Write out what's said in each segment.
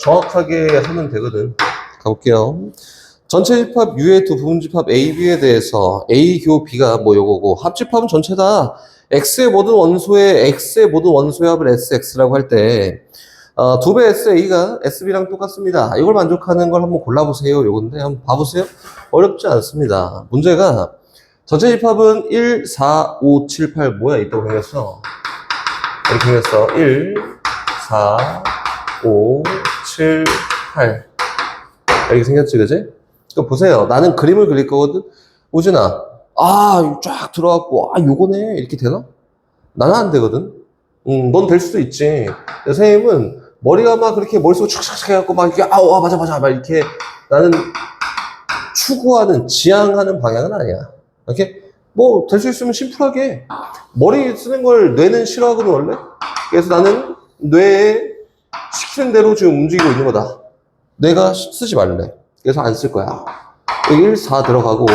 정확하게 하면 되거든. 가볼게요. 전체 집합 U의 두 부분 집합 A, B에 대해서 A 교 B가 뭐 요거고 합집합은 전체다. X의 모든 원소의 합을 SX라고 할 때 두 배 SA가 SB랑 똑같습니다. 이걸 만족하는 걸 한번 골라보세요. 요건데 한번 봐보세요. 어렵지 않습니다. 문제가 전체 집합은 1, 4, 5, 7, 8 뭐야 있다고 생겼어. 이렇게 생겼어. 1, 4, 5, 7, 8 이렇게 생겼지, 그지? 그럼 보세요. 나는 그림을 그릴 거거든. 우진아, 쫙 들어갔고, 요거네 이렇게 되나? 나는 안 되거든. 넌 될 수도 있지. 선생님은 머리가 막 그렇게 머릿속에 축축축 해갖고 막 이렇게 맞아 막 이렇게 나는 추구하는 지향하는 방향은 아니야. 이렇게 뭐 될 수 있으면 심플하게 머리 쓰는 걸 뇌는 싫어하거든 원래. 그래서 나는 뇌에 시키는 대로 지금 움직이고 있는 거다. 뇌가 쓰지 말래. 그래서 안 쓸 거야. 여기 1, 4 들어가고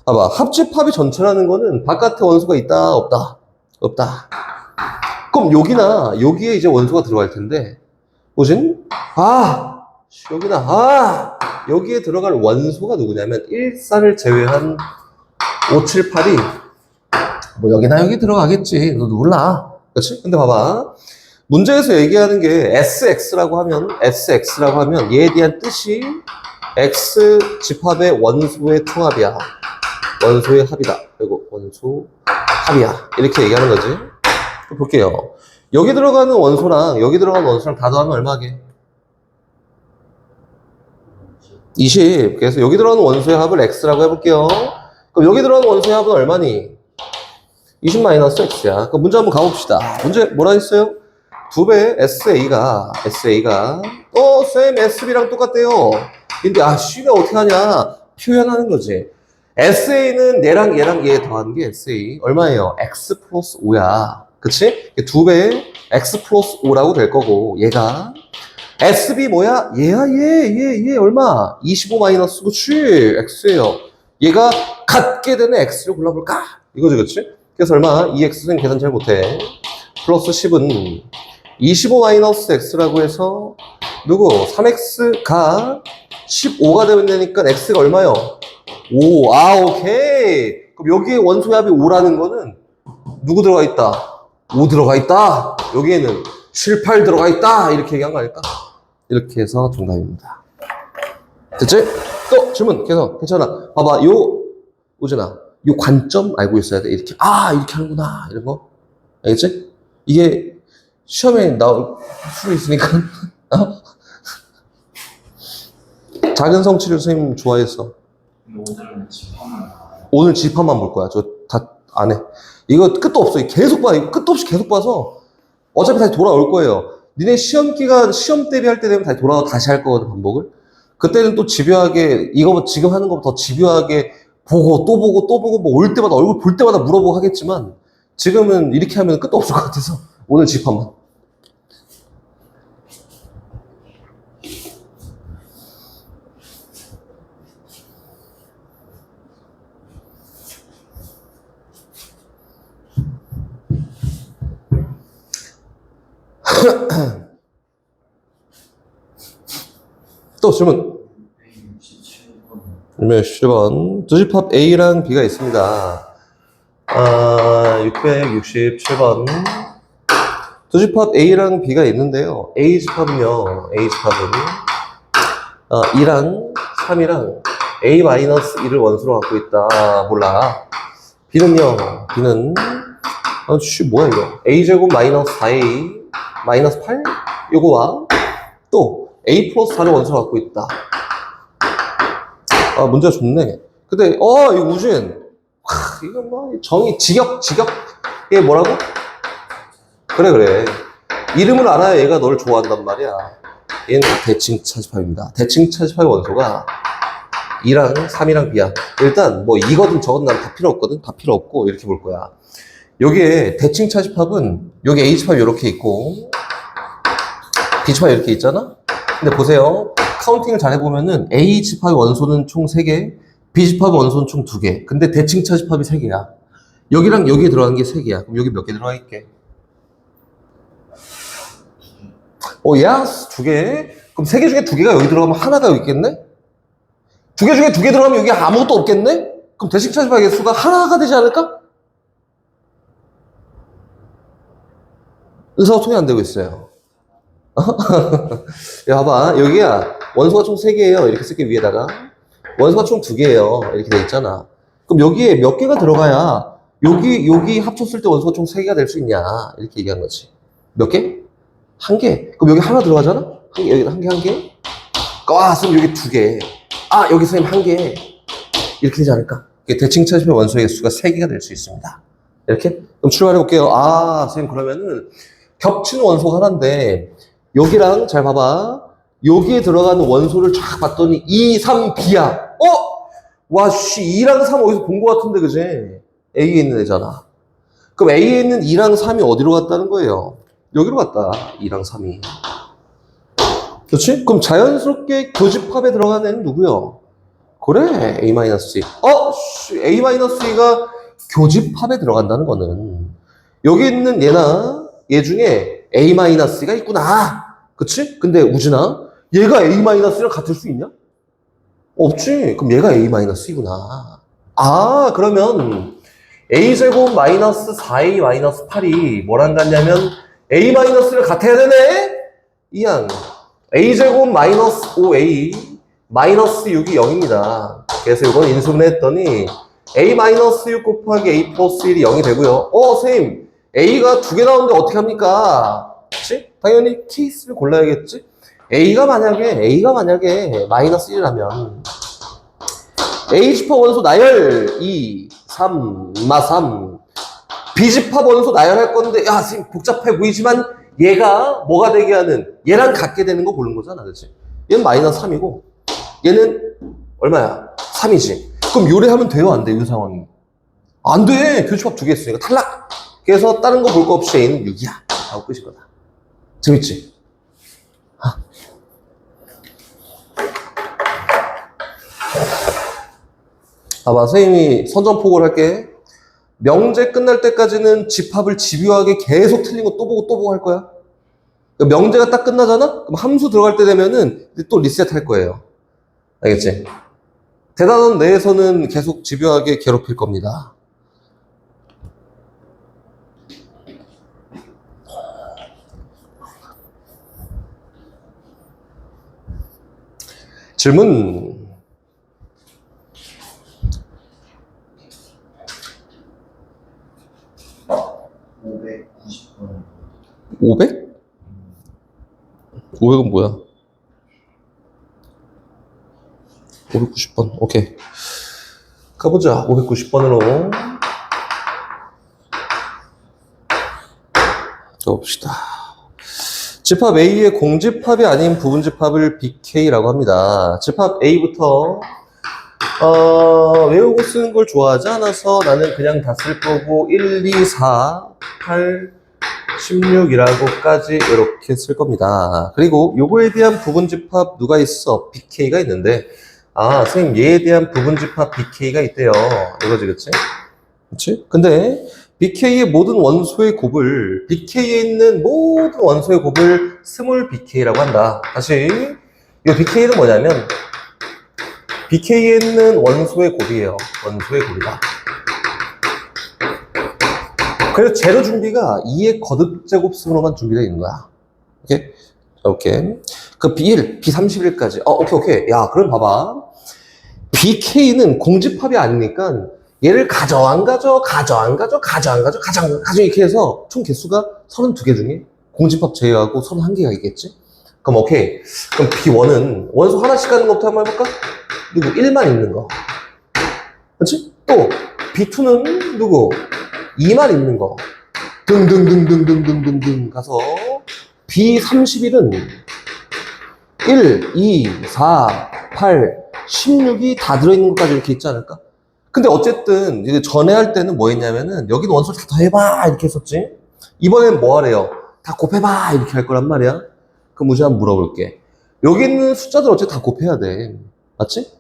봐봐. 합집합이 전체라는 거는 바깥에 원소가 있다 없다? 없다. 그럼 여기에 이제 원소가 들어갈 텐데 보신? 여기에 들어갈 원소가 누구냐면 1, 4를 제외한 5, 7, 8이 뭐 여기나 여기 들어가겠지. 너도 몰라. 그렇지? 근데 봐봐. 문제에서 얘기하는 게 SX라고 하면 얘에 대한 뜻이 X 집합의 원소의 통합이야. 원소의 합이다. 그리고 원소 합이야. 이렇게 얘기하는 거지. 볼게요. 여기 들어가는 원소랑 다 더하면 얼마게? 20. 그래서 여기 들어가는 원소의 합을 X라고 해볼게요. 그럼 여기 들어가는 원소의 합은 얼마니? 20 마이너스 X야. 그럼 문제 한번 가봅시다. 문제 뭐라 했어요? 두 배 SA가 쌤 SB랑 똑같대요. 근데 C가 어떻게 하냐? 표현하는 거지. SA는 얘랑 얘 더하는 게 SA 얼마예요? X 플러스 5야. 그치? 두 배 X 플러스 5라고 될 거고 얘가 SB 뭐야? 얘 얼마? 25 마이너스 그치? X예요. 얘가 같게 되는 X를 골라볼까? 이거지 그치? 그래서 얼마? 2X는 계산 잘 못해. 플러스 10은 25 마이너스 X라고 해서 누구? 3X가 15가 되면 되니까 X가 얼마요? 5. 오케이. 그럼 여기에 원소의 합이 5라는 거는 누구 들어가 있다? 5 들어가 있다. 여기에는 7, 8 들어가 있다. 이렇게 얘기한 거 아닐까? 이렇게 해서 정답입니다. 됐지? 또 질문 계속 괜찮아. 봐봐. 우진아. 요 관점 알고 있어야 돼. 이렇게 이렇게 하는구나. 이런 거. 알겠지? 이게 시험에 나올 수 있으니까. 작은 성취를 선생님 좋아했어. 오늘 집합만 볼 거야. 저 다 안 해. 이거 끝도 없어. 계속 봐. 이거 끝도 없이 계속 봐서 어차피 다시 돌아올 거예요. 니네 시험 대비할 때 되면 다시 돌아와 다시 할 거거든, 반복을. 그때는 또 집요하게, 이거 지금 하는 것보다 더 집요하게 보고, 또 보고, 뭐 올 때마다, 얼굴 볼 때마다 물어보고 하겠지만, 지금은 이렇게 하면 끝도 없을 것 같아서, 오늘 집합만. 또 질문. 667번. 두 집합 A랑 B가 있습니다. 667번. 두 집합 A랑 B가 있는데요. A 집합은 2랑 3이랑 A-1을 원소로 갖고 있다. 몰라. B는요. B는 뭐야 이거. A제곱 마이너스 4A 마이너스 8? 요거와 또 A 플러스 4를 원소로 갖고 있다. 문제가 좋네. 근데 이거 우진 이거 뭐 직역 이게 뭐라고? 그래 이름을 알아야 얘가 너를 좋아한단 말이야. 얘는 대칭 차집합입니다. 대칭 차집합의 원소가 2랑 3이랑 B야. 일단 뭐 이거든 저거든 난 다 필요 없거든. 다 필요 없고 이렇게 볼 거야. 여기에 대칭 차집합은 여기 A 집합이 이렇게 있고 B 집합이 이렇게 있잖아. 근데 보세요. 카운팅을 잘 해보면은 A 집합의 원소는 총 3개, B 집합의 원소는 총 2개. 근데 대칭차 집합이 3개야. 여기랑 여기에 들어가는 게 3개야. 그럼 여기 몇 개 들어가 있게? 예스! 2개. 그럼 3개 중에 2개가 여기 들어가면 하나가 여기 있겠네? 2개 중에 2개 들어가면 여기 아무것도 없겠네? 그럼 대칭차집합의 개수가 하나가 되지 않을까? 의사소통이 안 되고 있어요. 야, 봐봐. 여기야. 원소가 총 3개예요. 이렇게 쓸게, 위에다가. 원소가 총 2개예요. 이렇게 돼 있잖아. 그럼 여기에 몇 개가 들어가야 여기 합쳤을 때 원소가 총 3개가 될 수 있냐. 이렇게 얘기한 거지. 몇 개? 1개. 그럼 여기 하나 들어가잖아? 여기 한 개? 와, 선생님 여기 2개. 아, 여기 선생님 1개. 이렇게 되지 않을까? 대칭차집합 원소의 개수가 3개가 될 수 있습니다. 이렇게? 그럼 출발해 볼게요. 아, 선생님 그러면은 겹치는 원소가 하나인데 여기랑 잘 봐봐. 여기에 들어가는 원소를 쫙 봤더니 2, 3, B야. 와, 씨, 2랑 3 어디서 본 것 같은데, 그지? A에 있는 애잖아. 그럼 A에 있는 2랑 3이 어디로 갔다는 거예요? 여기로 갔다. 2랑 3이. 그렇지? 그럼 자연스럽게 교집합에 들어가는 애는 누구요? 그래, A-2. A-2가 교집합에 들어간다는 거는 여기 있는 얘 중에 A-가 있구나. 그치? 근데 우진아, 얘가 A-랑 같을 수 있냐? 없지. 그럼 얘가 A-이구나. 아, 그러면 A제곱 마이너스 4A 마이너스 8이 뭐랑 같냐면 A-를 같아야 되네? 이양. A제곱 마이너스 5A 마이너스 6이 0입니다. 그래서 이건 인수분해했더니 A-6 곱하기 A 플러스 1이 0이 되고요. 선생님, A가 2개 나오는데 어떻게 합니까? 그치? 당연히 케이스를 골라야겠지? A가 만약에 마이너스 1이라면 A집합 원소 나열 2, 3, 3 B집합 원소 나열할 건데 야 선생님 복잡해 보이지만 얘가 뭐가 되게 하는 얘랑 같게 되는 거 보는 거잖아. 그치? 얘는 마이너스 3이고 얘는 얼마야? 3이지. 그럼 요래하면 돼요? 안 돼? 이 상황이 안 돼. 교집합 2개 있으니까 탈락. 그래서 다른 거 볼 거 없이 A는 6이야 하고 끝인 거다. 재밌지? 봐봐, 선생님이 선전포고를 할게. 명제 끝날 때까지는 집합을 집요하게 계속 틀린 거 또 보고 할 거야. 그러니까 명제가 딱 끝나잖아? 그럼 함수 들어갈 때 되면은 또 리셋 할 거예요. 알겠지? 대단원 내에서는 계속 집요하게 괴롭힐 겁니다. 질문. 500? 500은 뭐야? 590번. 오케이. 가보자. 590번으로. 가봅시다. 집합 A의 공집합이 아닌 부분집합을 BK라고 합니다. 집합 A부터 외우고 쓰는 걸 좋아하지 않아서 나는 그냥 다 쓸 거고 1, 2, 4, 8, 16이라고까지 이렇게 쓸 겁니다. 그리고 요거에 대한 부분집합 누가 있어? BK가 있는데 선생님 얘에 대한 부분집합 BK가 있대요. 이거지 그치? 그치? 근데 BK의 모든 원소의 곱을 BK에 있는 모든 원소의 곱을 스몰 BK라고 한다. 다시 이 BK는 뭐냐면 BK에 있는 원소의 곱이에요. 원소의 곱이다. 그래서 재료 준비가 2의 거듭제곱승으로만 준비되어 있는 거야. 오케이? 오케이. 그 B1, B31까지. 오케이. 야, 그럼 봐봐. BK는 공집합이 아니니까 얘를 가져 이렇게 해서 총 개수가 32개 중에 공집합 제외하고 31개가 있겠지? 그럼 오케이. 그럼 B1은 원소 하나씩 가는 것부터 한번 해볼까? 누구? 1만 있는 거. 그렇지? 또 B2는 누구? 2만 있는 거. 등등등등등등등등 가서 B31은 1, 2, 4, 8, 16이 다 들어있는 것까지 이렇게 있지 않을까? 근데 어쨌든 이제 전에 할 때는 뭐 했냐면은 여기는 원소를 다 더해봐 이렇게 했었지. 이번엔 뭐 하래요? 다 곱해봐 이렇게 할 거란 말이야. 그럼 우지 한번 물어볼게. 여기 있는 숫자들 어차피 다 곱해야 돼. 맞지?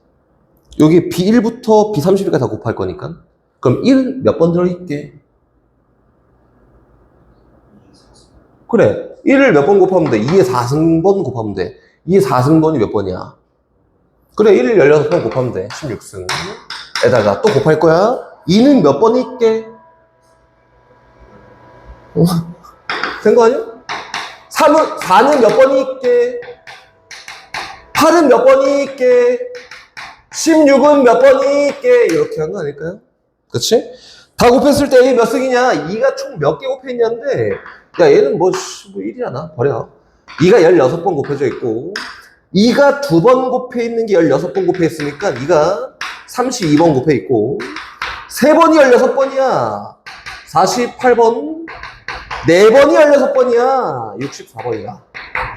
여기 B1부터 B31까지 다 곱할 거니까. 그럼 1 몇 번 들어있게? 그래. 1을 몇 번 곱하면 돼? 2에 4승번 곱하면 돼. 이 4승번이 몇 번이야? 그래, 1을 16번 곱하면 돼. 16승. 에다가 또 곱할 거야. 2는 몇 번이 있게? 된 거 아니야? 4는 몇 번이 있게? 8은 몇 번이 있게? 16은 몇 번이 있게? 이렇게 한 거 아닐까요? 그치? 다 곱했을 때 A 몇 승이냐? 2가 총 몇 개 곱해있냐는데, 야, 얘는 뭐 1이잖아. 버려. 2가 16번 곱해져 있고, 2가 2번 곱해 있는 게 16번 곱해 있으니까 2가 32번 곱해 있고, 3번이 16번이야. 48번. 4번이 16번이야. 64번이야.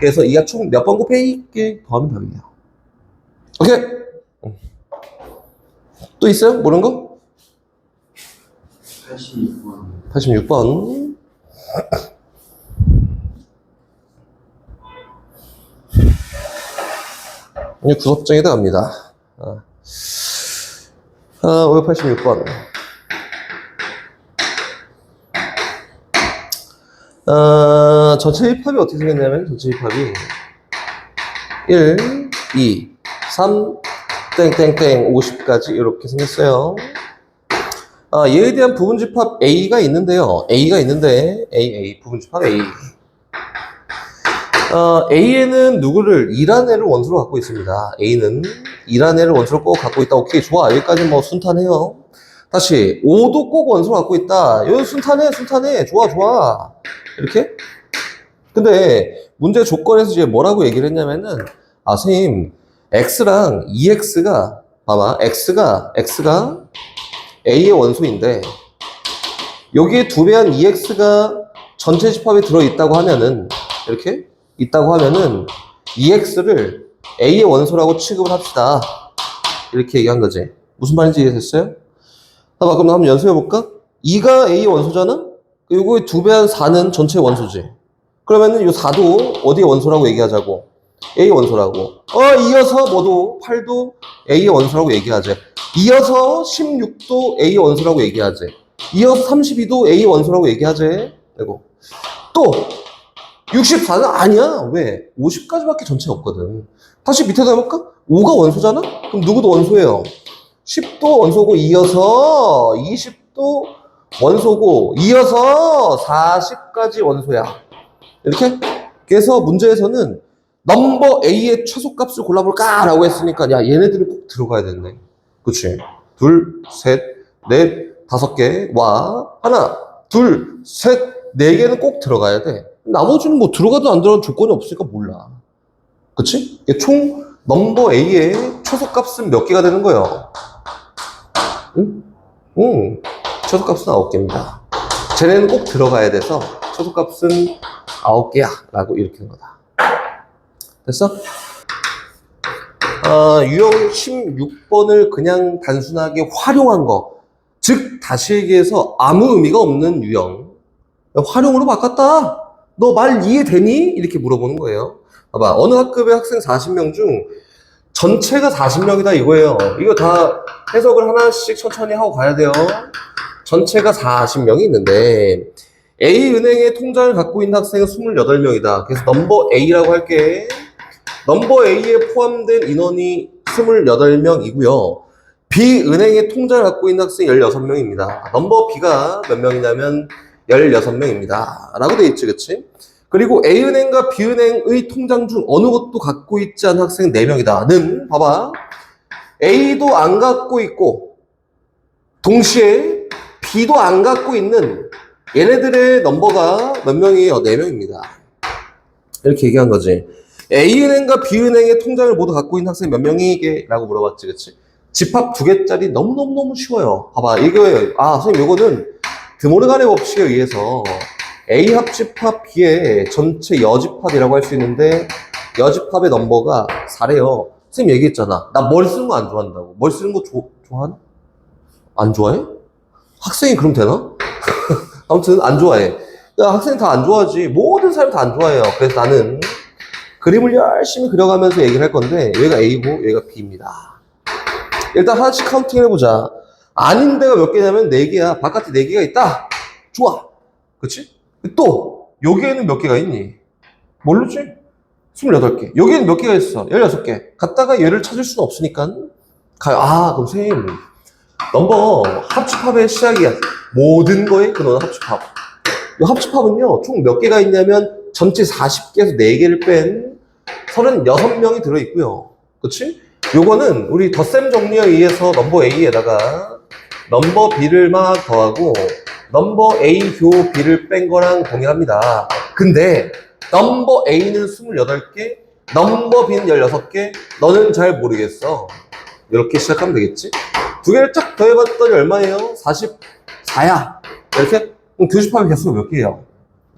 그래서 2가 총 몇 번 곱해 있게 더하면 답이야. 오케이? 또 있어요? 모르는 거? 86번. 86번. 이제 구석정에다 갑니다. 586번. 전체 입합이 어떻게 생겼냐면, 전체 입합이 1, 2, 3, 땡땡땡 50까지 이렇게 생겼어요. 얘에 대한 부분집합 A가 있는데요. A가 있는데, A, 부분집합 A. A에는 누구를, 이란애를 원수로 갖고 있습니다. A는 이란애를 원수로 꼭 갖고 있다. 오케이, 좋아. 여기까지 뭐 순탄해요. 다시, 5도 꼭 원수로 갖고 있다. 여기 순탄해. 좋아. 이렇게? 근데, 문제 조건에서 이제 뭐라고 얘기를 했냐면은, 선생님, X랑 2X가, 봐봐, X가 A의 원소인데, 여기에 2배한 2X가 전체 집합에 들어있다고 하면은, 이렇게? 있다고 하면은, 2X를 A의 원소라고 취급을 합시다. 이렇게 얘기한 거지. 무슨 말인지 이해됐어요? 봐봐, 그럼 한번 연습해볼까? 2가 A의 원소잖아? 요거에 2배한 4는 전체 원소지. 그러면은 요 4도 어디의 원소라고 얘기하자고? A의 원소라고. 이어서 뭐도 8도 A의 원소라고 얘기하지. 이어서 16도 A의 원소라고 얘기하지. 이어서 32도 A의 원소라고 얘기하지. 그리고 또 64는 아니야. 왜? 50까지밖에 전체 없거든. 다시 밑에다 해볼까? 5가 원소잖아? 그럼 누구도 원소예요? 10도 원소고, 이어서 20도 원소고, 이어서 40까지 원소야. 이렇게? 그래서 문제에서는 넘버 A의 최소값을 골라볼까? 라고 했으니까, 야, 얘네들은 꼭 들어가야 되네. 그치? 둘, 셋, 넷, 5개, 와. 하나, 둘, 셋, 4개는 꼭 들어가야 돼. 나머지는 뭐 들어가도 안 들어가도 조건이 없으니까 몰라. 그치? 총 넘버 A의 최소값은 몇 개가 되는 거예요? 응? 최소값은 9개입니다. 쟤네는 꼭 들어가야 돼서 최소값은 9개야. 라고 이렇게 한 거다. 됐어? 유형 16번을 그냥 단순하게 활용한 거. 즉, 다시 얘기해서 아무 의미가 없는 유형. 활용으로 바꿨다. 너 말 이해되니? 이렇게 물어보는 거예요. 봐봐. 어느 학급의 학생 40명 중 전체가 40명이다 이거예요. 이거 다 해석을 하나씩 천천히 하고 가야 돼요. 전체가 40명이 있는데 A은행의 통장을 갖고 있는 학생은 28명이다. 그래서 넘버 A라고 할게. 넘버 A에 포함된 인원이 28명이고요. B은행의 통장을 갖고 있는 학생이 16명입니다. 넘버 B가 몇 명이냐면 16명입니다. 라고 돼 있지, 그치? 그리고 A은행과 B은행의 통장 중 어느 것도 갖고 있지 않은 학생은 4명이다. 는, 봐봐. A도 안 갖고 있고, 동시에 B도 안 갖고 있는 얘네들의 넘버가 몇 명이에요? 4명입니다. 이렇게 얘기한 거지. A은행과 B은행의 통장을 모두 갖고 있는 학생이 몇 명이게? 라고 물어봤지, 그치? 집합 2개짜리 너무너무 쉬워요. 봐봐, 이거예요. 선생님, 이거는 드모르간의 법칙에 의해서 A 합집합 B의 전체 여집합이라고 할 수 있는데 여집합의 넘버가 4래요. 선생님 얘기했잖아. 나 머리 쓰는 거 안 좋아한다고. 머리 쓰는 거 좋아하나? 안 좋아해? 학생이 그럼 되나? 아무튼 안 좋아해. 야, 학생 다 안 좋아하지. 모든 사람이 다 안 좋아해요. 그래서 나는 그림을 열심히 그려가면서 얘기를 할 건데 여기가 A고 여기가 B입니다. 일단 하나씩 카운팅 해보자. 아닌 데가 몇 개냐면 4개야. 바깥에 4개가 있다. 좋아. 그치? 또 여기에는 몇 개가 있니? 모르지? 28개. 여기는 몇 개가 있어? 16개. 갔다가 얘를 찾을 수는 없으니까 가요. 아, 그럼 선생님, 넘버 합집합의 시작이야. 모든 거의 근원은 합집합. 이 합집합은요, 총 몇 개가 있냐면 전체 40개에서 4개를 뺀 36명이 들어있고요. 그치? 요거는 우리 덧셈 정리에 의해서 넘버 A에다가 넘버 B를 막 더하고 넘버 A 교 B를 뺀 거랑 동일합니다. 근데 넘버 A는 28개, 넘버 B는 16개, 너는 잘 모르겠어. 이렇게 시작하면 되겠지? 두 개를 쫙 더해봤더니 얼마예요? 44야. 이렇게? 그럼 교집합의 개수가 몇 개예요?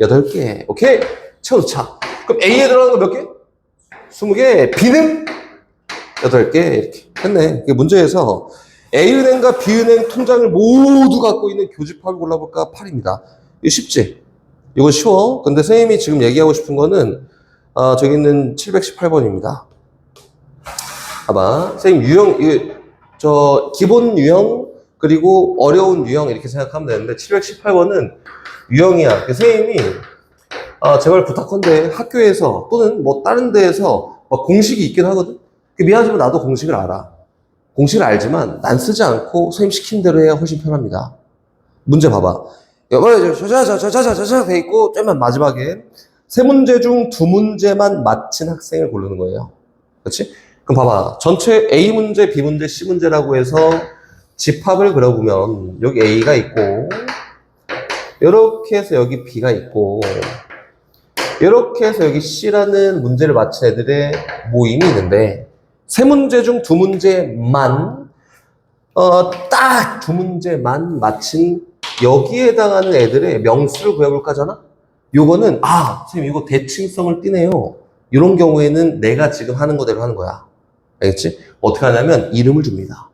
8개. 오케이? 채워놓자. 그럼 A에 들어가는 거 몇 개? 20개. B는 8개. 이렇게. 했네. 문제에서 A은행과 B은행 통장을 모두 갖고 있는 교집합을 골라볼까? 8입니다. 이거 쉽지? 이거 쉬워. 근데 선생님이 지금 얘기하고 싶은 거는, 저기 있는 718번입니다. 봐봐. 선생님, 기본 유형, 그리고 어려운 유형, 이렇게 생각하면 되는데, 718번은 유형이야. 선생님이, 제발 부탁한데, 학교에서, 또는 뭐, 다른 데에서, 공식이 있긴 하거든? 미안하지만 나도 공식을 알아. 공식을 알지만, 난 쓰지 않고, 선생님 시킨 대로 해야 훨씬 편합니다. 문제 봐봐. 돼 있고, 맨 마지막에, 3문제 중 2문제만 맞힌 학생을 고르는 거예요. 그렇지? 그럼 봐봐. 전체 A문제, B문제, C문제라고 해서 집합을 그려보면 여기 A가 있고 이렇게 해서 여기 B가 있고 이렇게 해서 여기 C라는 문제를 맞힌 애들의 모임이 있는데 3문제 중 2문제만 딱 2문제만 맞힌 여기에 해당하는 애들의 명수를 구해볼까 하잖아? 요거는 선생님 이거 대칭성을 띠네요. 이런 경우에는 내가 지금 하는 거대로 하는 거야. 알겠지? 어떻게 하냐면 이름을 줍니다.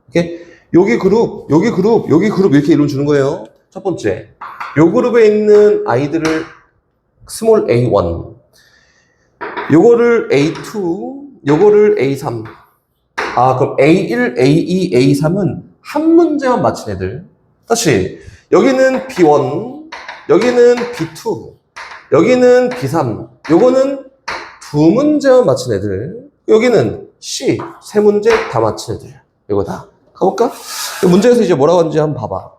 오케이? 여기 그룹 이렇게 이름 주는 거예요. 첫 번째, 요 그룹에 있는 아이들을 스몰 A1, 요거를 A2, 요거를 A3. 그럼 A1, A2, A3은 한 문제만 맞힌 애들. 다시 여기는 B1, 여기는 B2, 여기는 B3, 요거는 2문제만 맞힌 애들. 여기는 C, 3문제 다 맞힌 애들. 이거 다. 가볼까? 문제에서 이제 뭐라고 하는지 한번 봐봐.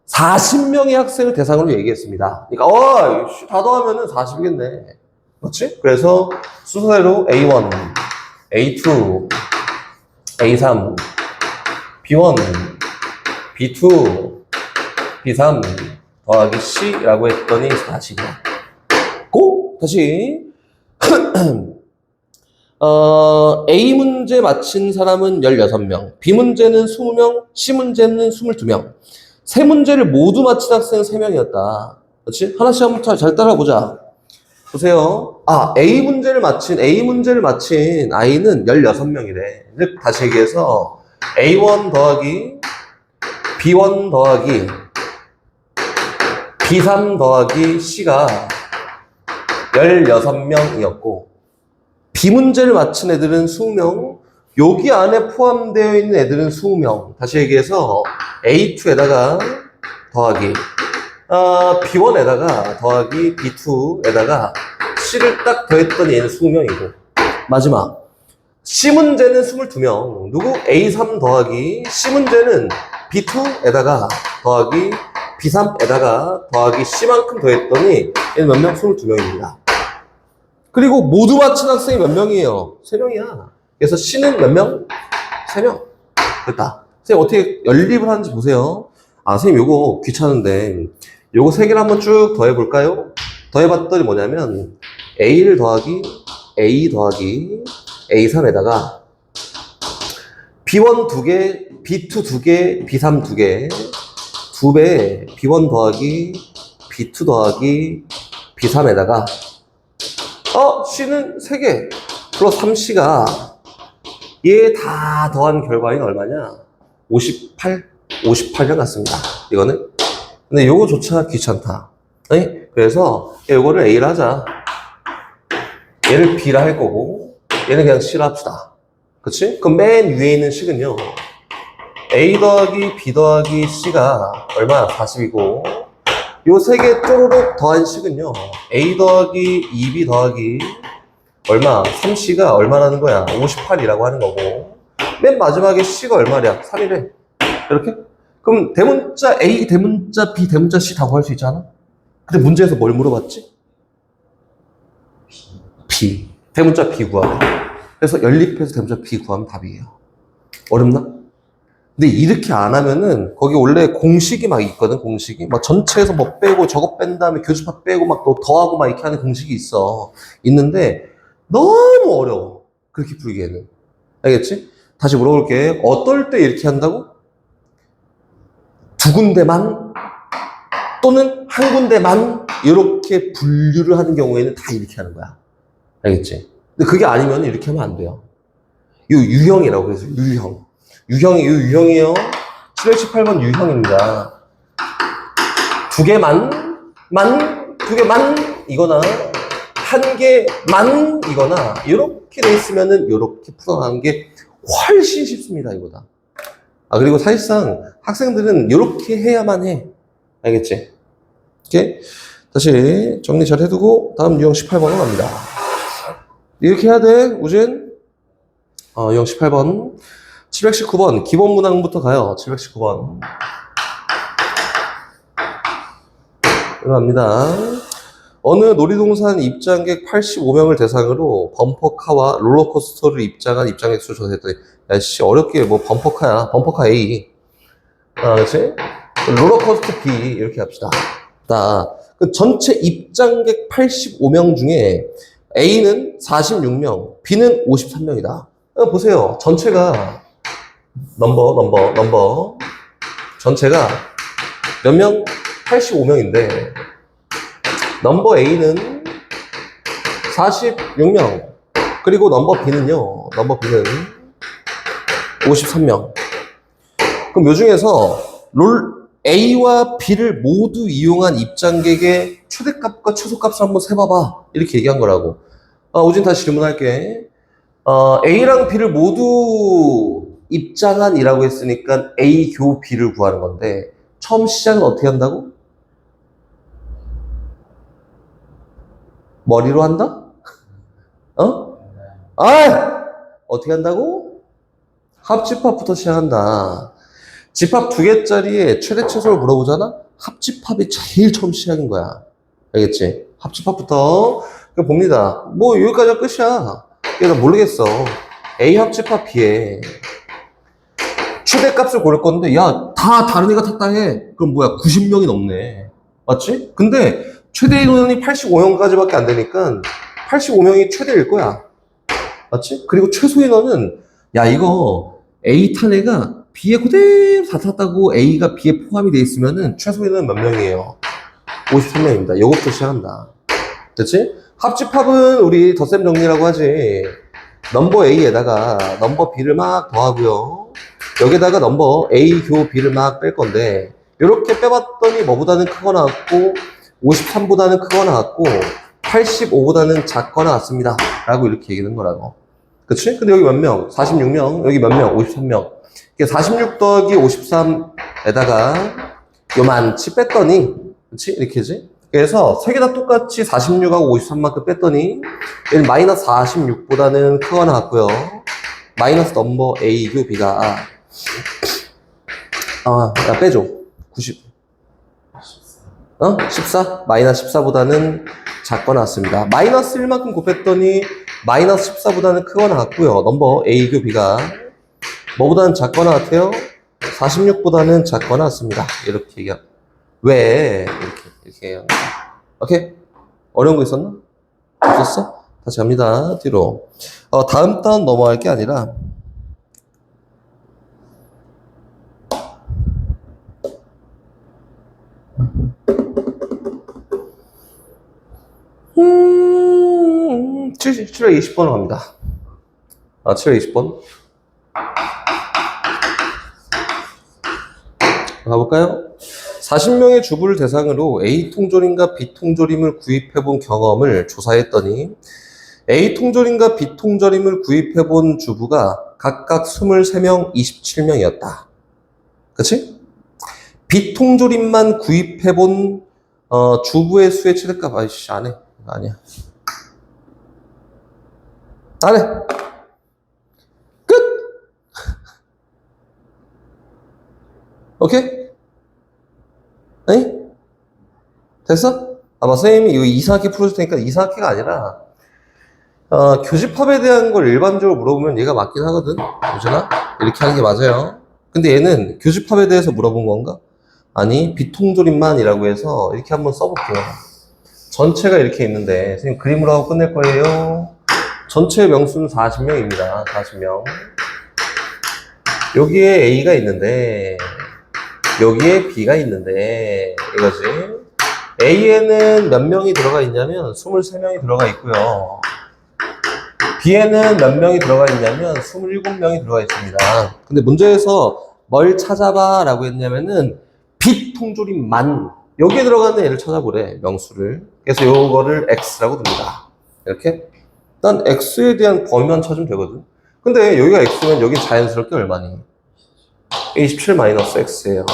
40명의 학생을 대상으로 얘기했습니다. 그러니까, 다 더하면은 40이겠네. 그렇지? 그래서 순서대로 A1, A2, A3, B1, B2, B3 더하기 C라고 했더니 40이야. 다시. A문제 맞힌 사람은 16명, B문제는 20명, C문제는 22명. 3문제를 모두 맞힌 학생은 3명이었다. 그렇지? 하나씩 한번 잘 따라보자. 보세요. A문제를 맞힌 아이는 16명이래. 즉, 다시 얘기해서 A1 더하기 B1 더하기 B3 더하기 C가 16명이었고 B문제를 맞힌 애들은 20명, 여기 안에 포함되어 있는 애들은 20명. 다시 얘기해서 A2에다가 더하기 B1에다가 더하기 B2에다가 C를 딱 더했더니 얘는 20명이고 마지막 C문제는 22명. 누구? A3 더하기 C문제는 B2에다가 더하기 B3에다가 더하기 C만큼 더했더니 얘는 몇 명? 22명입니다. 그리고 모두 맞힌 학생이 몇 명이에요? 3명이야. 그래서 C는 몇 명? 3명. 됐다. 선생님 어떻게 연립을 하는지 보세요. 선생님 요거 귀찮은데 요거 3개를 한번 쭉 더해볼까요? 더해봤더니 뭐냐면 A를 더하기 A 더하기 A3에다가 B1 2개, B2 2개, B3 2개 2배 B1 더하기 B2 더하기 B3에다가 C는 3개 플러스 3C가 얘 다 더한 결과는 얼마냐? 58가 났습니다. 이거는. 근데 요거조차 귀찮다. 네? 그래서 요거를 A를 하자. 얘를 B라 할 거고 얘는 그냥 C라 합시다. 그치? 그럼 맨 위에 있는 식은요. A 더하기 B 더하기 C가 얼마야? 40이고 요 3개 쪼르륵 더한 식은요. A 더하기 2B 더하기 얼마? 3C가 얼마라는 거야? 58이라고 하는 거고. 맨 마지막에 C가 얼마냐? 3이래. 이렇게? 그럼 대문자 A, 대문자 B, 대문자 C 다 구할 수 있잖아? 근데 문제에서 뭘 물어봤지? B. 대문자 B 구하래. 그래서 연립해서 대문자 B 구하면 답이에요. 어렵나? 근데 이렇게 안 하면은 거기 원래 공식이 막 있거든, 공식이. 막 전체에서 뭐 빼고 저거 뺀 다음에 교집합 빼고 막 또 더하고 막 이렇게 하는 공식이 있어. 있는데 너무 어려워. 그렇게 풀기에는. 알겠지? 다시 물어볼게. 어떨 때 이렇게 한다고? 두 군데만 또는 한 군데만 이렇게 분류를 하는 경우에는 다 이렇게 하는 거야. 알겠지? 근데 그게 아니면 이렇게 하면 안 돼요. 이 유형이라고 그래서 유형. 유형이 유형이에요. 718번 유형입니다. 두 개만 이거나 한 개만 이거나 이렇게 돼 있으면은 이렇게 풀어나가는 게 훨씬 쉽습니다. 이거다. 아, 그리고 사실상 학생들은 이렇게 해야만 해. 알겠지? 이렇게 다시 정리 잘 해두고 다음 유형 18번으로 갑니다. 이렇게 해야 돼, 우진. 유형 18번. 719번 기본 문항부터 가요. 719번 들어갑니다. 어느 놀이동산 입장객 85명을 대상으로 범퍼카와 롤러코스터를 입장한 입장객 수 조사했더니, 야씨 어렵게 뭐 범퍼카야. 범퍼카 A, 그렇지? 롤러코스터 B 이렇게 합시다. 그 전체 입장객 85명 중에 A는 46명, B는 53명이다. 보세요. 전체가 넘버 전체가 몇 명? 85명인데 넘버 A는 46명, 그리고 넘버 B는 53명. 그럼 요 중에서 A와 B를 모두 이용한 입장객의 최대값과 최소값을 한번 세봐봐, 이렇게 얘기한 거라고. 우진 다시 질문할게. A랑 B를 모두 입장한 이라고 했으니까 A 교 B를 구하는 건데, 처음 시작은 어떻게 한다고? 머리로 한다? 어떻게 한다고? 합집합부터 시작한다. 집합 두 개짜리에 최대 최소를 물어보잖아? 합집합이 제일 처음 시작인 거야. 알겠지? 합집합부터. 그럼 봅니다. 뭐 여기까지가 끝이야. 나 모르겠어. A 합집합 B에 최대값을 고를 건데, 야, 다 다른 애가 탔다 해. 그럼 뭐야, 90명이 넘네. 맞지? 근데 최대 인원이 85명까지밖에 안 되니까 85명이 최대일 거야. 맞지? 그리고 최소 인원은, 야, 이거 A 탄 애가 B에 그대로 다 탔다고 A가 B에 포함이 돼 있으면은 최소 인원은 몇 명이에요? 53명입니다. 요것부터 시작한다. 됐지? 합집합은 우리 덧셈 정리라고 하지. 넘버 A에다가 넘버 B를 막 더하고요. 여기다가 넘버 A 교 B를 막 뺄 건데, 이렇게 빼봤더니 뭐보다는 크거나 같고 53보다는 크거나 같고 85보다는 작거나 같습니다 라고 이렇게 얘기하는 거라고. 그치? 근데 여기 몇 명? 46명. 여기 몇 명? 53명. 46 더하기 53에다가 요만치 뺐더니, 그치? 이렇게지? 그래서 세 개 다 똑같이 46하고 53만큼 뺐더니 얘는 마이너스 46보다는 크거나 같고요. 마이너스 넘버 A 교 B가 야 빼줘. 90 14? 마이너스 14보다는 작거나 같습니다. 마이너스 1만큼 곱했더니 마이너스 14보다는 크거나 같고요. 넘버 A 교 B가 뭐보다는 작거나 같아요? 46보다는 작거나 같습니다. 이렇게 얘기합니다. 왜? 이렇게 해요. 오케이? 어려운 거 있었나? 없었어? 다시 갑니다. 뒤로. 다음 단 넘어갈 게 아니라, 음, 720번으로 갑니다. 720번. 가볼까요? 40명의 주부를 대상으로 A 통조림과 B 통조림을 구입해본 경험을 조사했더니 A 통조림과 B 통조림을 구입해본 주부가 각각 23명, 27명이었다. 그치? B 통조림만 구입해본 주부의 수의 최대값, 안 해. 아니야. 안 해. 끝! 오케이? 에이? 됐어? 아마 선생님이 이거 이상하게 풀어줄 테니까 이상하게가 아니라 교집합에 대한 걸 일반적으로 물어보면 얘가 맞긴 하거든. 유준아? 이렇게 하는 게 맞아요. 근데 얘는 교집합에 대해서 물어본 건가? 아니, 비통조림만이라고 해서 이렇게 한번 써볼게요. 전체가 이렇게 있는데 선생님 그림으로 하고 끝낼 거예요. 전체 명수는 40명입니다. 40명. 여기에 A가 있는데 여기에 B가 있는데 이거지. A에는 몇 명이 들어가 있냐면 23명이 들어가 있고요. B에는 몇 명이 들어가 있냐면 27명이 들어가 있습니다. 근데 문제에서 뭘 찾아봐 라고 했냐면은 비통조림만 여기에 들어가는 애를 찾아보래, 명수를. 그래서 요거를 X라고 둡니다. 이렇게. 일단 X에 대한 범위만 찾으면 되거든. 근데 여기가 X면 여긴 자연스럽게 얼마니? 27-X예요.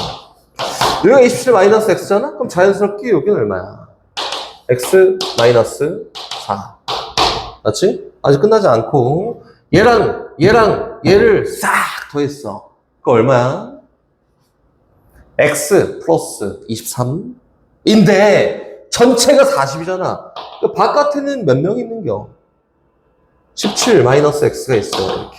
여기가 27-X잖아? 그럼 자연스럽게 여기는 얼마야? X-4. 맞지? 아직 끝나지 않고 얘랑 얘를 싹 더했어. 그거 얼마야? X 플러스 23인데 전체가 40이잖아. 그러니까 바깥에는 몇 명 있는겨? 17-X가 있어요. 이렇게.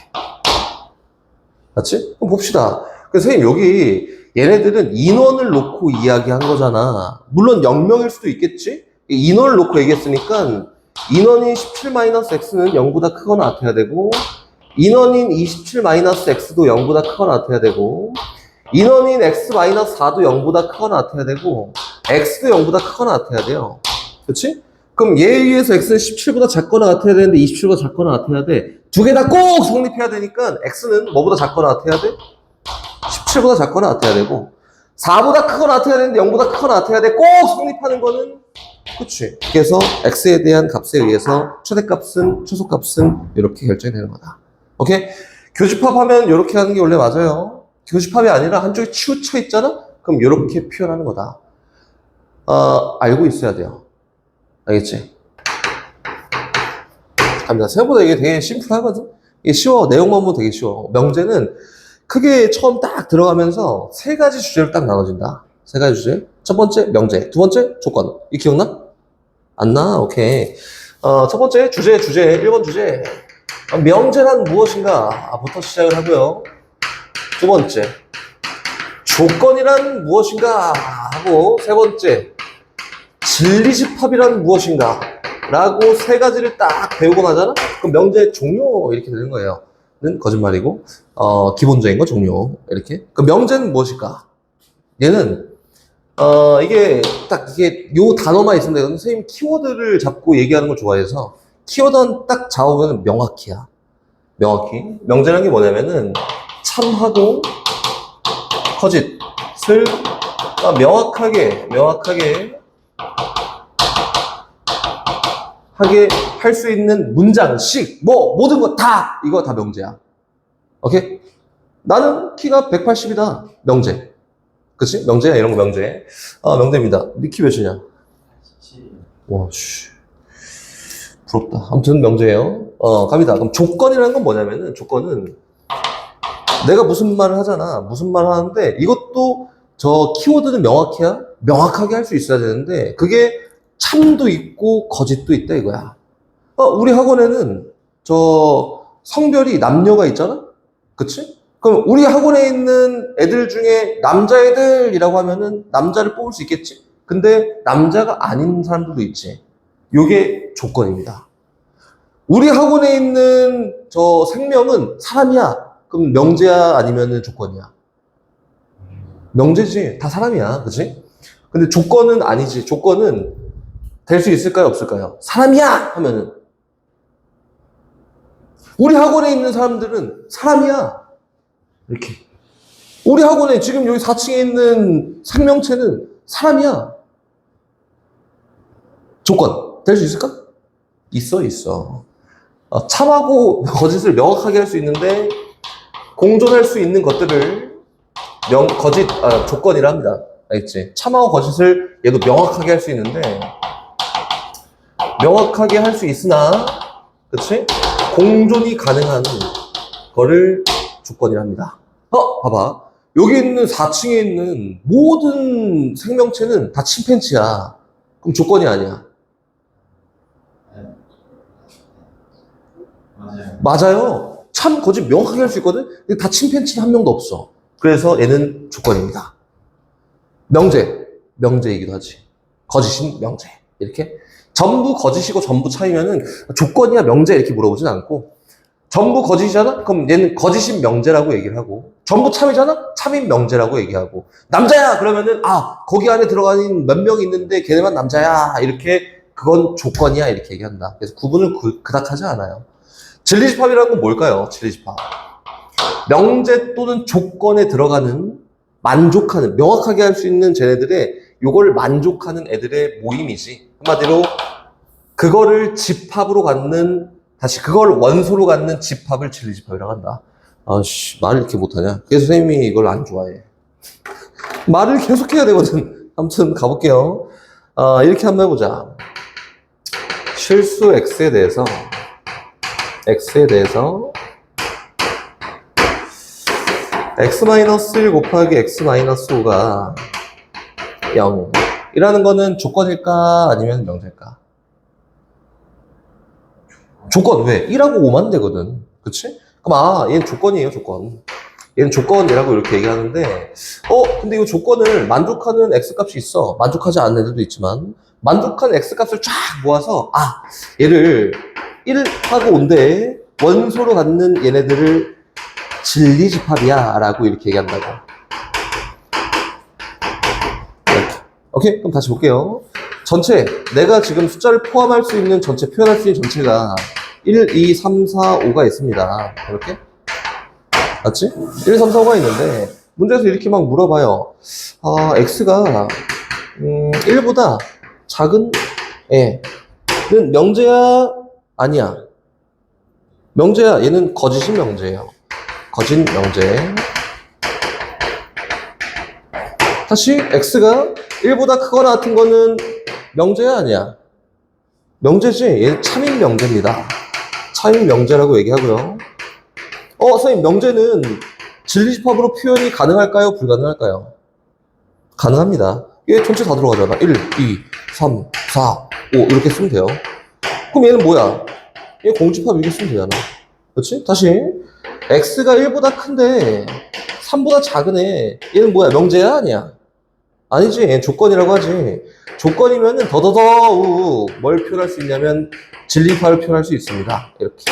맞지? 그럼 봅시다. 그래서 선생님 여기 얘네들은 인원을 놓고 이야기한 거잖아. 물론 0명일 수도 있겠지? 인원을 놓고 얘기했으니까 인원인 17-X는 0보다 크거나 같아야 되고 인원인 27-X도 0보다 크거나 같아야 되고 인원인 X-4도 0보다 크거나 같아야 되고 X도 0보다 크거나 같아야 돼요. 그렇지? 그럼 얘에 의해서 X는 17보다 작거나 같아야 되는데 27보다 작거나 같아야 돼. 두 개 다 꼭 성립해야 되니까 X는 뭐보다 작거나 같아야 돼? 17보다 작거나 같아야 되고 4보다 크거나 같아야 되는데 0보다 크거나 같아야 돼. 꼭 성립하는 거는 그치. 그래서 X에 대한 값에 의해서 최대값은 최소값은 이렇게 결정이 되는 거다. 오케이? 교집합하면 이렇게 하는 게 원래 맞아요. 교집합이 아니라 한쪽이 치우쳐 있잖아? 그럼 이렇게 표현하는 거다. 알고 있어야 돼요. 알겠지? 갑니다. 생각보다 이게 되게 심플하거든? 이게 쉬워. 내용만 보면 되게 쉬워. 명제는 크게 처음 딱 들어가면서 세 가지 주제로 딱 나눠진다. 세 가지 주제. 첫 번째, 명제. 두 번째, 조건. 이 기억나? 안 나? 오케이. 첫 번째, 주제. 1번 주제. 명제란 무엇인가? 부터 시작을 하고요. 두 번째, 조건이란 무엇인가? 하고, 세 번째, 진리집합이란 무엇인가? 라고 세 가지를 딱 배우고 나잖아? 그럼 명제 종료 이렇게 되는 거예요. 는 거짓말이고, 기본적인 거 종료. 이렇게. 그럼 명제는 무엇일까? 얘는, 이게 요 단어만 있으면 되거든. 선생님 키워드를 잡고 얘기하는 걸 좋아해서, 키워드는 딱 잡으면 명확히야. 명확히. 명제라는 게 뭐냐면은, 참하고, 거짓을 명확하게 하게 할 수 있는 문장식, 모든 거 다, 이거 다 명제야. 오케이? 나는 키가 180이다. 명제. 그치? 명제야, 이런 거 명제. 명제입니다. 니 키 몇이냐? 와, 씨. 부럽다. 아무튼 명제예요. 갑니다. 그럼 조건이라는 건 뭐냐면은, 조건은 내가 무슨 말을 하잖아. 무슨 말을 하는데, 이것도 저 키워드는 명확하게 할 수 있어야 되는데, 그게 참도 있고 거짓도 있다 이거야. 우리 학원에는 저 성별이 남녀가 있잖아? 그치? 그럼 우리 학원에 있는 애들 중에 남자애들이라고 하면은 남자를 뽑을 수 있겠지? 근데 남자가 아닌 사람들도 있지. 요게 조건입니다. 우리 학원에 있는 저 생명은 사람이야. 그럼 명제야 아니면은 조건이야? 명제지. 다 사람이야. 그치? 근데 조건은 아니지. 조건은 될 수 있을까요? 없을까요? 사람이야! 하면은. 우리 학원에 있는 사람들은 사람이야. 이렇게. 우리 학원에 지금 여기 4층에 있는 생명체는 사람이야. 조건. 될 수 있을까? 있어. 참하고 거짓을 명확하게 할 수 있는데, 공존할 수 있는 것들을 조건이라 합니다. 알겠지? 참하고 거짓을 얘도 명확하게 할 수 있는데, 명확하게 할 수 있으나, 그치? 공존이 가능한 거를 조건이랍니다. 봐봐. 여기 있는 4층에 있는 모든 생명체는 다 침팬지야. 그럼 조건이 아니야. 맞아요. 참 거짓 명확하게 할 수 있거든? 근데 다 침팬지는 한 명도 없어. 그래서 얘는 조건입니다. 명제이기도 하지. 거짓인 명제. 이렇게. 전부 거짓이고 전부 참이면은 조건이야 명제 이렇게 물어보진 않고, 전부 거짓이잖아? 그럼 얘는 거짓인 명제라고 얘기를 하고, 전부 참이잖아? 참인 명제라고 얘기하고, 남자야! 그러면은, 거기 안에 들어가는 몇 명이 있는데 걔네만 남자야. 이렇게, 그건 조건이야. 이렇게 얘기한다. 그래서 구분을 그닥 하지 않아요. 진리집합이라는 건 뭘까요? 진리집합. 명제 또는 조건에 들어가는, 만족하는, 명확하게 할 수 있는 쟤네들의, 요걸 만족하는 애들의 모임이지. 한마디로, 그거를 집합으로 갖는, 다시 그걸 원소로 갖는 집합을 진리집합이라고 한다. 말을 이렇게 못하냐? 그래서 선생님이 이걸 안 좋아해. 말을 계속 해야 되거든. 아무튼 가볼게요. 이렇게 한번 해보자. 실수 x에 대해서 x-1 곱하기 x-5가 0 이라는 거는 조건일까 아니면 명제일까? 조건. 왜? 1하고 5만 되거든. 그치? 그럼 얘는 조건이에요. 조건. 얘는 조건이라고 이렇게 얘기하는데, 근데 이 조건을 만족하는 x값이 있어. 만족하지 않는 애들도 있지만, 만족하는 x값을 쫙 모아서 얘를 1하고 5인데 원소로 갖는 얘네들을 진리집합이야 라고 이렇게 얘기한다고. 이렇게. 오케이? 그럼 다시 볼게요. 전체, 내가 지금 숫자를 포함할 수 있는 전체, 표현할 수 있는 전체가 1, 2, 3, 4, 5가 있습니다. 이렇게? 맞지? 1, 3, 4, 5가 있는데, 문제에서 이렇게 막 물어봐요. x가 1보다 작은 애는 명제야? 아니야. 명제야. 얘는 거짓인 명제예요. 거짓 명제. 다시 x가 1보다 크거나 같은 거는 명제야? 아니야? 명제지. 얘는 참인 명제입니다. 참인 명제라고 얘기하고요. 선생님, 명제는 진리집합으로 표현이 가능할까요? 불가능할까요? 가능합니다. 얘 전체 다 들어가잖아. 1, 2, 3, 4, 5 이렇게 쓰면 돼요. 그럼 얘는 뭐야? 얘 공집합 이렇게 쓰면 되잖아. 그렇지? 다시 x가 1보다 큰데 3보다 작은 애, 얘는 뭐야? 명제야? 아니야? 아니지. 얘는 조건이라고 하지. 조건이면은 더더더욱 뭘 표현할 수 있냐면 진리집합을 표현할 수 있습니다. 이렇게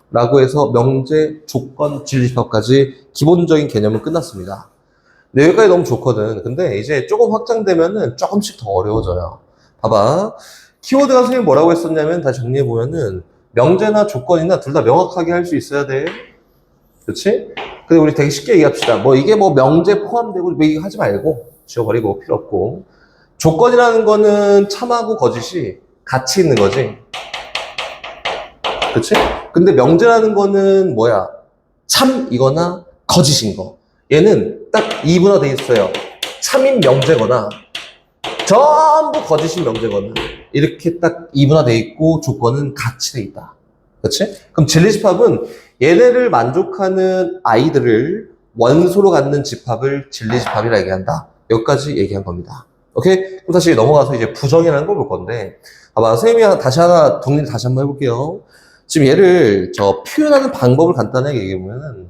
라고 해서 명제, 조건, 진리집합까지 기본적인 개념은 끝났습니다. 근데 여기까지 너무 좋거든. 근데 이제 조금 확장되면은 조금씩 더 어려워져요. 봐봐. 키워드가 선생님 뭐라고 했었냐면, 다시 정리해보면은 명제나 조건이나 둘 다 명확하게 할 수 있어야 돼. 그렇지? 근데 우리 되게 쉽게 얘기합시다. 이게 명제 포함되고 얘기 하지 말고 지워버리고 필요 없고, 조건이라는 거는 참하고 거짓이 같이 있는 거지. 그치? 근데 명제라는 거는 뭐야? 참이거나 거짓인 거. 얘는 딱 이분화돼 있어요. 참인 명제거나 전부 거짓인 명제거나 이렇게 딱 이분화돼 있고, 조건은 같이 돼 있다. 그치? 그럼 진리집합은 얘네를 만족하는 아이들을 원소로 갖는 집합을 진리집합이라 얘기한다. 여기까지 얘기한 겁니다. 오케이? 그럼 다시 넘어가서 이제 부정이라는 걸 볼 건데, 봐봐. 선생님이 다시 정리를 다시 한번 해볼게요. 지금 얘를 표현하는 방법을 간단하게 얘기해보면은,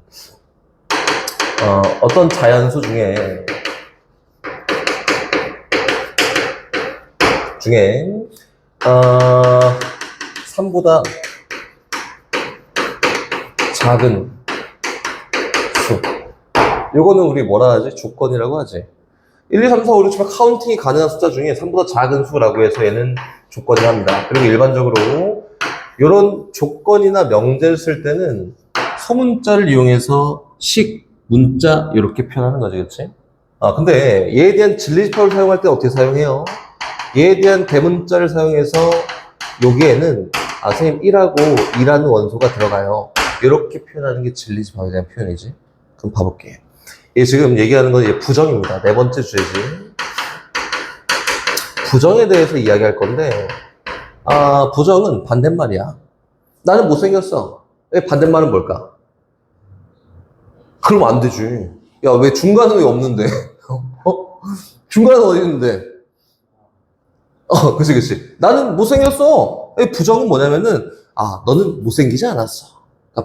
어떤 자연수 중에 3보다 작은 수. 요거는 우리 뭐라 하지? 조건이라고 하지. 1, 2, 3, 4, 5, 6, 7, 8 카운팅이 가능한 숫자 중에 3보다 작은 수라고 해서 얘는 조건이랍니다. 그리고 일반적으로 이런 조건이나 명제를 쓸 때는 소문자를 이용해서 식, 문자 이렇게 표현하는 거지, 그치? 근데 얘에 대한 진리집합을 사용할 때 어떻게 사용해요? 얘에 대한 대문자를 사용해서 여기에는 선생님 1하고 2라는 원소가 들어가요. 이렇게 표현하는 게 진리집합에 대한 표현이지. 그럼 봐볼게. 얘 지금 얘기하는 건 이제 부정입니다. 네 번째 주제지. 부정에 대해서 이야기할 건데, 부정은 반대말이야. 나는 못생겼어. 반대말은 뭘까? 그럼 안 되지. 야, 왜 중간은 왜 없는데? 중간은 어디 있는데? 그치. 나는 못생겼어. 부정은 뭐냐면은, 너는 못생기지 않았어.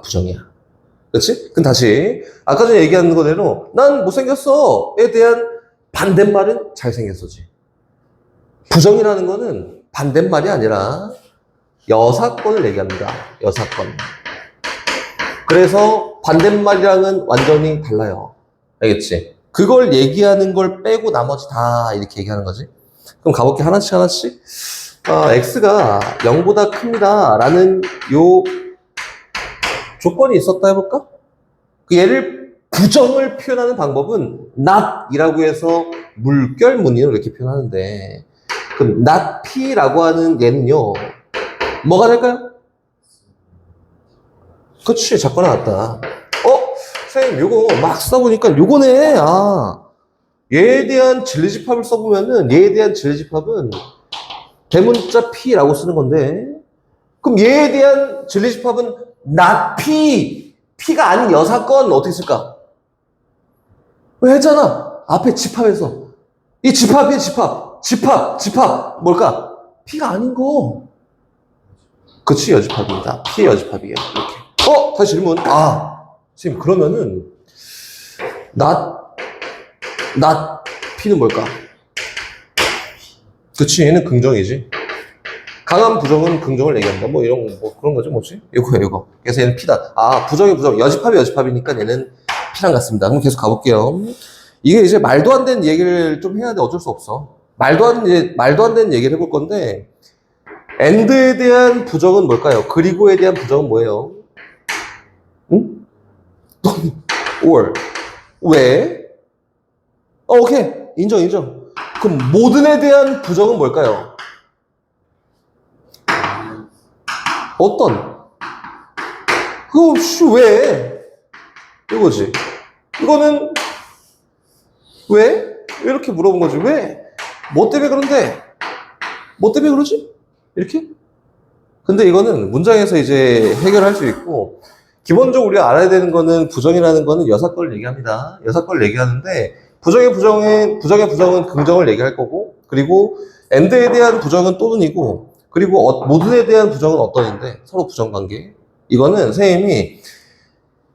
부정이야. 그치? 그럼 다시, 아까 전에 얘기한 거대로, 난 못생겼어.에 대한 반대말은 잘생겼어지. 부정이라는 거는 반대말이 아니라 여사건을 얘기합니다. 여사건. 그래서 반대말이랑은 완전히 달라요. 알겠지? 그걸 얘기하는 걸 빼고 나머지 다 이렇게 얘기하는 거지. 그럼 가볼게. 하나씩. x가 0보다 큽니다. 라는 요 조건이 있었다 해볼까? 얘를 부정을 표현하는 방법은 not 이라고 해서 물결 무늬로 이렇게 표현하는데, 그럼 not p라고 하는 얘는요, 뭐가 될까요? 그치, 작거나 같다. 선생님, 요거 막 써보니까 요거네. 얘에 대한 진리집합을 써보면은, 얘에 대한 진리집합은 대문자 P라고 쓰는 건데, 그럼 얘에 대한 진리집합은 not P, P가 아닌 여사건 어떻게 쓸까? 왜 했잖아. 앞에 집합에서. 이 집합이야, 집합. 뭘까? P가 아닌 거. 그치, 여집합입니다. P의 여집합이에요. 이렇게. 다시 질문. 선생님, 그러면은, not P는 뭘까? 그치, 얘는 긍정이지. 강한 부정은 긍정을 얘기한다. 그런 거죠, 뭐지? 이거. 그래서 얘는 P다. 부정. 여집합이니까 얘는 P랑 같습니다. 그럼 계속 가볼게요. 이게 이제 말도 안 되는 얘기를 좀 해야 돼. 어쩔 수 없어. 말도 안 되는 얘기를 해볼 건데, and에 대한 부정은 뭘까요? 그리고에 대한 부정은 뭐예요? 응? or. 왜? 오케이. 인정. 그럼 모든에 대한 부정은 뭘까요? 어떤? 왜? 이거지. 이거는 왜? 이렇게 물어본 거지. 왜? 뭐 때문에 그런데? 뭐 때문에 그러지? 이렇게? 근데 이거는 문장에서 이제 해결할 수 있고, 기본적으로 우리가 알아야 되는 거는 부정이라는 거는 여사건을 얘기합니다. 여사건을 얘기하는데, 부정의 부정은 긍정을 얘기할 거고, 그리고 and에 대한 부정은 또는이고, 그리고 모든에 대한 부정은 어떤인데, 서로 부정관계. 이거는 선생님이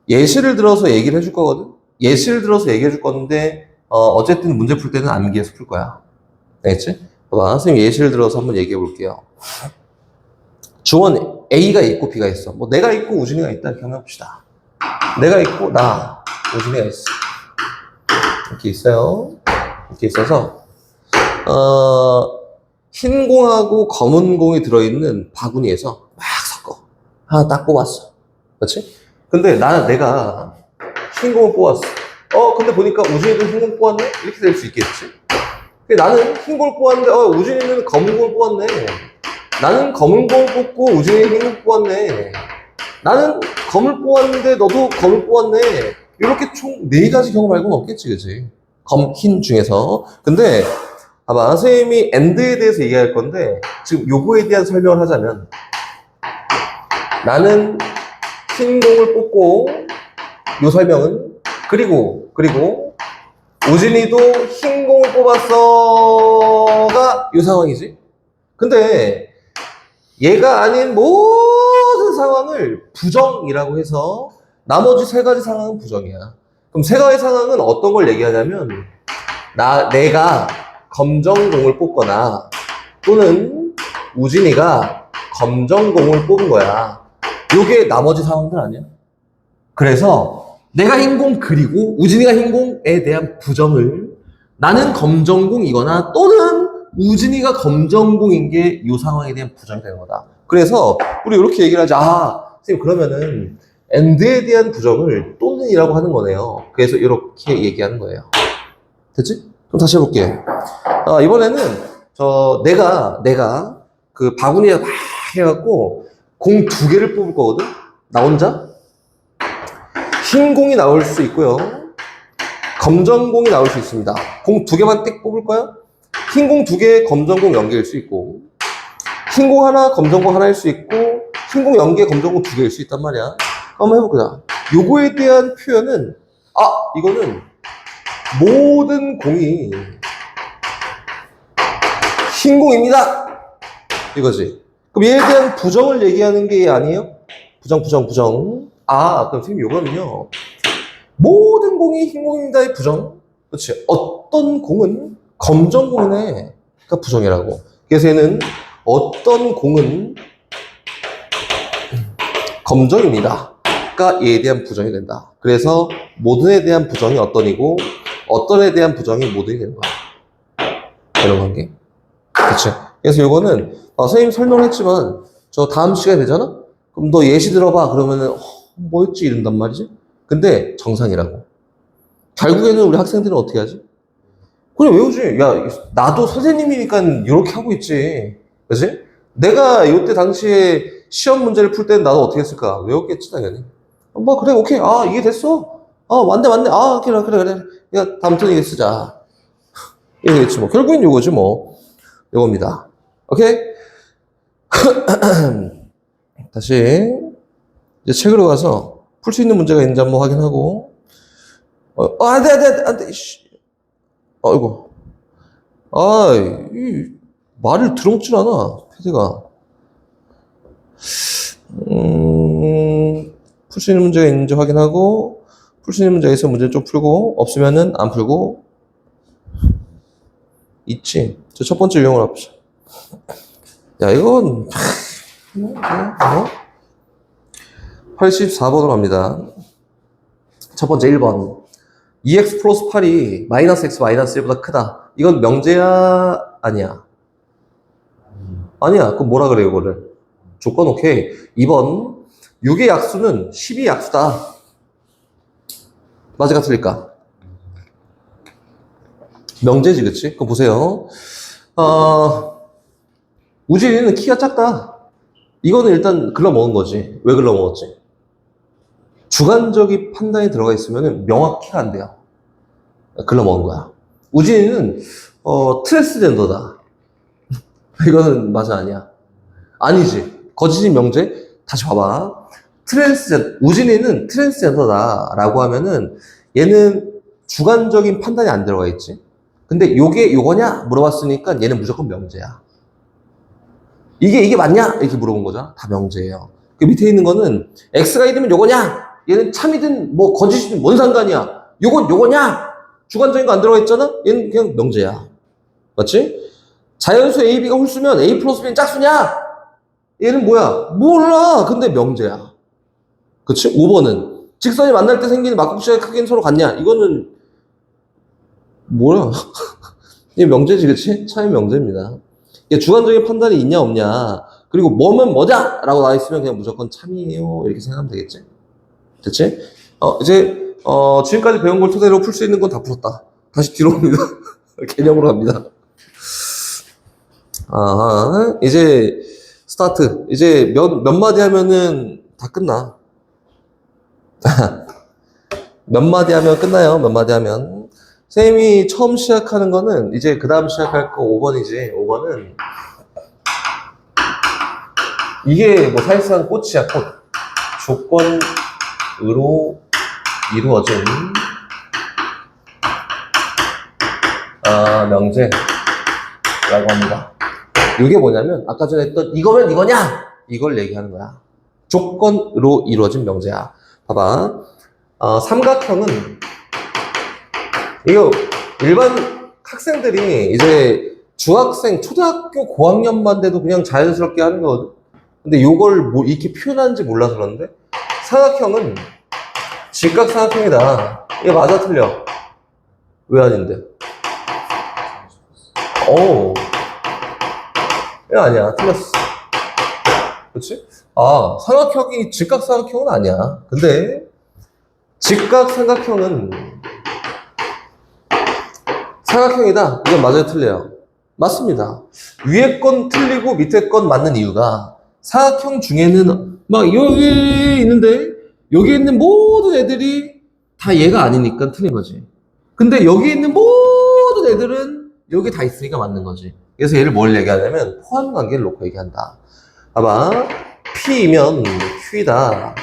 예시를 들어서 얘기를 해줄 거거든? 예시를 들어서 얘기해 줄 건데, 어쨌든 문제 풀 때는 암기해서 풀 거야. 알겠지? 봐봐, 선생님 예시를 들어서 한번 얘기해 볼게요. 주원 A가 있고 B가 있어. 내가 있고 우진이가 있다 이렇게 한번 해봅시다. 내가 있고 우진이가 있어. 이렇게 있어요. 이렇게 있어서 흰 공하고 검은 공이 들어있는 바구니에서 막 섞어. 하나 딱 뽑았어. 그렇지? 근데 내가 흰 공을 뽑았어. 근데 보니까 우진이도 흰 공 뽑았네? 이렇게 될 수 있겠지? 나는 흰 공을 뽑았는데 우진이는 검은 공을 뽑았네. 나는 검은 공을 뽑고 우진이는 흰 공을 뽑았네. 나는 검을 뽑았는데 너도 검을 뽑았네. 이렇게 총 4가지 경우 말고는 없겠지, 그치? 흰 중에서. 근데 봐봐, 선생님이 and에 대해서 얘기할 건데 지금 요거에 대한 설명을 하자면, 나는 흰 공을 뽑고, 요 설명은 그리고 우진이도 흰 공을 뽑았어가 요 상황이지. 근데 얘가 아닌 모든 상황을 부정이라고 해서 나머지 3가지 상황은 부정이야. 그럼 3가지 상황은 어떤 걸 얘기하냐면, 내가 검정공을 뽑거나 또는 우진이가 검정공을 뽑은 거야. 요게 나머지 상황들 아니야? 그래서 내가 흰공 그리고 우진이가 흰공에 대한 부정을, 나는 검정공이거나 또는 우진이가 검정공인 게 이 상황에 대한 부정이 되는 거다. 그래서 우리 이렇게 얘기를 하자. 선생님, 그러면은 and에 대한 부정을 또는이라고 하는 거네요. 그래서 이렇게 얘기하는 거예요. 됐지? 그럼 다시 해볼게. 이번에는 내가 그 바구니에 막 해갖고 공 2개를 뽑을 거거든? 나 혼자? 흰 공이 나올 수 있고요. 검정 공이 나올 수 있습니다. 공 2개만 띡 뽑을 거야? 흰 공 2개, 검정 공 0개일 수 있고, 흰 공 하나, 검정 공 하나일 수 있고, 흰 공 0개, 검정 공 2개일 수 있단 말이야. 한번 해볼게요. 요거에 대한 표현은, 이거는 모든 공이 흰 공입니다. 이거지. 그럼 얘에 대한 부정을 얘기하는 게 아니에요? 부정. 그럼 선생님 요거는요. 모든 공이 흰 공입니다의 부정. 그렇지. 어떤 공은 검정 공이네. 그러니까 부정이라고. 그래서 얘는 어떤 공은 검정입니다. 그러니까 얘에 대한 부정이 된다. 그래서 모든에 대한 부정이 어떤이고 어떤에 대한 부정이 모든이 되는 거야. 이런 관계. 그렇지. 그래서 요거는 선생님 설명했지만 저 다음 시간에 되잖아? 그럼 너 예시 들어봐. 그러면은 뭐였지? 이런단 말이지. 근데 정상이라고. 결국에는 우리 학생들은 어떻게 하지? 그냥 외우지. 야, 나도 선생님이니까 이렇게 하고 있지. 그치? 내가 이때 당시에 시험 문제를 풀 때는 나도 어떻게 했을까? 외웠겠지, 당연히. 뭐, 그래, 오케이. 이게 됐어. 맞네. 그래. 야, 다음 턴 이게 쓰자. 이게 되겠지, 뭐. 결국엔 요거지, 뭐. 요겁니다. 오케이? 다시, 이제 책으로 가서 풀 수 있는 문제가 있는지 한번 확인하고. 안 돼. 아이고. 이 말을 들어먹질 않아, 패드가. 풀 수 있는 문제가 있는지 확인하고, 풀 수 있는 문제가 있으면 문제를 좀 풀고, 없으면은 안 풀고, 있지. 저 첫 번째 유형을 합시다. 야, 이건, 84번으로 합니다. 첫 번째 1번. 2x 플러스 8이 마이너스 x 마이너스 1보다 크다. 이건 명제야? 아니야? 아니야. 그럼 뭐라 그래, 이거를? 조건 오케이. 2번. 6의 약수는 10의 약수다. 맞을까, 틀릴까? 명제지, 그치? 그럼 보세요. 우진이는 키가 작다. 이거는 일단 글러먹은 거지. 왜 글러먹었지? 주관적인 판단이 들어가 있으면 명확히가 안 돼요. 글러먹은 거야. 우진이는 트랜스젠더다. 이거는 맞아, 아니야? 아니지. 거짓인 명제? 다시 봐봐. 우진이는 트랜스젠더다라고 하면은 얘는 주관적인 판단이 안 들어가 있지. 근데 요거냐? 물어봤으니까 얘는 무조건 명제야. 이게 맞냐? 이렇게 물어본 거잖아. 다 명제예요. 그 밑에 있는 거는 X가 1이면 요거냐? 얘는 참이든 뭐 거짓이든 뭔 상관이야? 요거냐? 주관적인 거 안 들어가 있잖아? 얘는 그냥 명제야. 맞지? 자연수 A, B가 홀수면 A 플러스 B는 짝수냐? 얘는 뭐야? 몰라. 근데 명제야. 그치? 5번은 직선이 만날 때 생기는 막국수의 크기는 서로 같냐? 이거는 뭐야? 이게 명제지, 그치? 차이 명제입니다. 이게 주관적인 판단이 있냐 없냐, 그리고 뭐면 뭐냐? 라고 나와 있으면 그냥 무조건 참이에요. 이렇게 생각하면 되겠지? 됐지? 이제 지금까지 배운 걸 토대로 풀 수 있는 건 다 풀었다. 다시 뒤로 옵니다. 개념으로 갑니다. 이제 스타트. 이제 몇 마디 하면은 다 끝나. 몇 마디 하면 끝나요. 몇 마디 하면. 쌤이 처음 시작하는 거는 이제 그 다음 시작할 거 5번이지. 5번은 이게 뭐 사실상 꽃이야, 꽃. 조건으로 이루어진 명제라고 합니다. 이게 뭐냐면 아까 전에 했던 이거면 이거냐? 이걸 얘기하는 거야. 조건으로 이루어진 명제야. 봐봐. 삼각형은 이거 일반 학생들이 이제 중학생, 초등학교 고학년만 돼도 그냥 자연스럽게 하는 거거든. 근데 이걸 뭐 이렇게 표현하는지 몰라서 그런데 삼각형은 직각삼각형이다. 이게 맞아, 틀려? 왜 아닌데? 이거 아니야, 틀렸어. 그렇지? 삼각형이 직각삼각형은 아니야. 근데 직각삼각형은 삼각형이다. 이건 맞아요, 틀려요? 맞습니다. 위에 건 틀리고 밑에 건 맞는 이유가 삼각형 중에는 막 여기 있는데 여기 있는 모든 애들이 다 얘가 아니니까 틀린 거지. 근데 여기 있는 모든 애들은 여기 다 있으니까 맞는 거지. 그래서 얘를 뭘 얘기하냐면 포함 관계를 놓고 얘기한다. 봐봐. P이면 Q이다.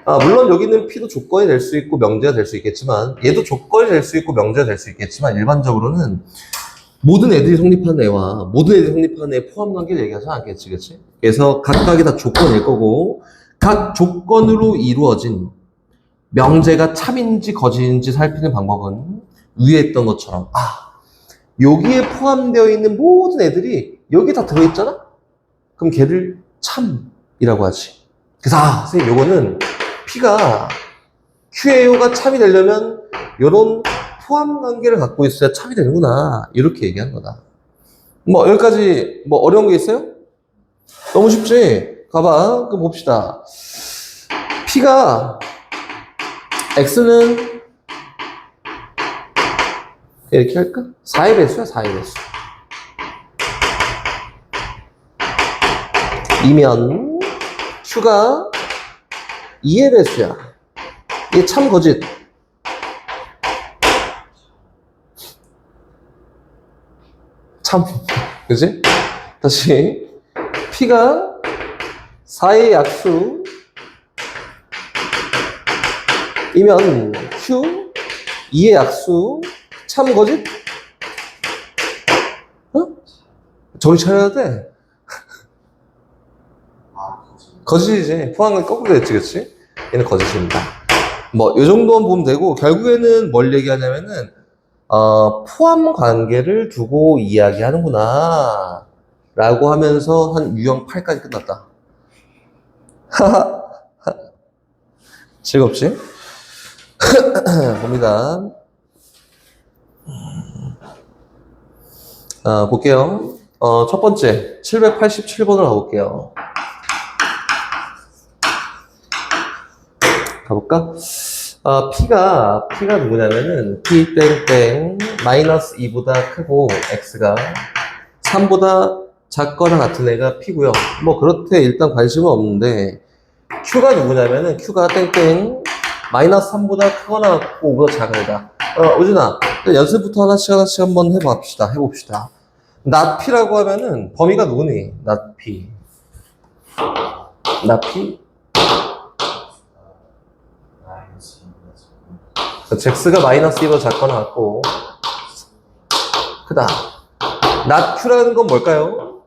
물론 여기는 P도 조건이 될 수 있고 명제가 될 수 있겠지만 얘도 조건이 될 수 있고 명제가 될 수 있겠지만 일반적으로는 모든 애들이 성립하는 애와 모든 애들이 성립하는 애 포함 관계를 얘기하지 않겠지, 그치? 그래서 각각이 다 조건일 거고 각 조건으로 이루어진 명제가 참인지 거짓인지 살피는 방법은 위에 했던 것처럼 여기에 포함되어 있는 모든 애들이 여기 다 들어있잖아? 그럼 걔를 참이라고 하지. 그래서 선생님 요거는 P가 QAO가 참이 되려면 요런 포함 관계를 갖고 있어야 참이 되는구나 이렇게 얘기하는 거다. 뭐 여기까지 뭐 어려운 게 있어요? 너무 쉽지? 가봐. 그럼 봅시다. P가 X는 이렇게 할까? 4의 배수야, 4의 배수. 이면 Q가 2의 배수야. 이게 참 거짓. 참, 그지? 다시 P가 4의 약수 이면 Q 2의 약수 참 거짓? 정신 차려야 돼. 거짓이지. 포함을 거꾸로 했지, 그치? 얘는 거짓입니다. 뭐, 요 정도만 보면 되고, 결국에는 뭘 얘기하냐면은, 포함 관계를 두고 이야기하는구나. 라고 하면서 한 유형 8까지 끝났다. 즐겁지? 봅니다. 볼게요. 첫 번째, 787번을 가볼게요. 가볼까? P가 누구냐면은, P 땡땡, 마이너스 2보다 크고, X가 3보다 작거나 같은 애가 P고요. 뭐, 그렇대 일단 관심은 없는데, Q가 누구냐면은, Q가 땡땡, 마이너스 3보다 크거나 같고, 5보다 작은 애다. 우진아, 연습부터 하나씩 한번 해봅시다. not P라고 하면은, 범위가 누구니? not P. not P? X가 마이너스 2보다 작거나 같고 크다. not Q라는 건 뭘까요?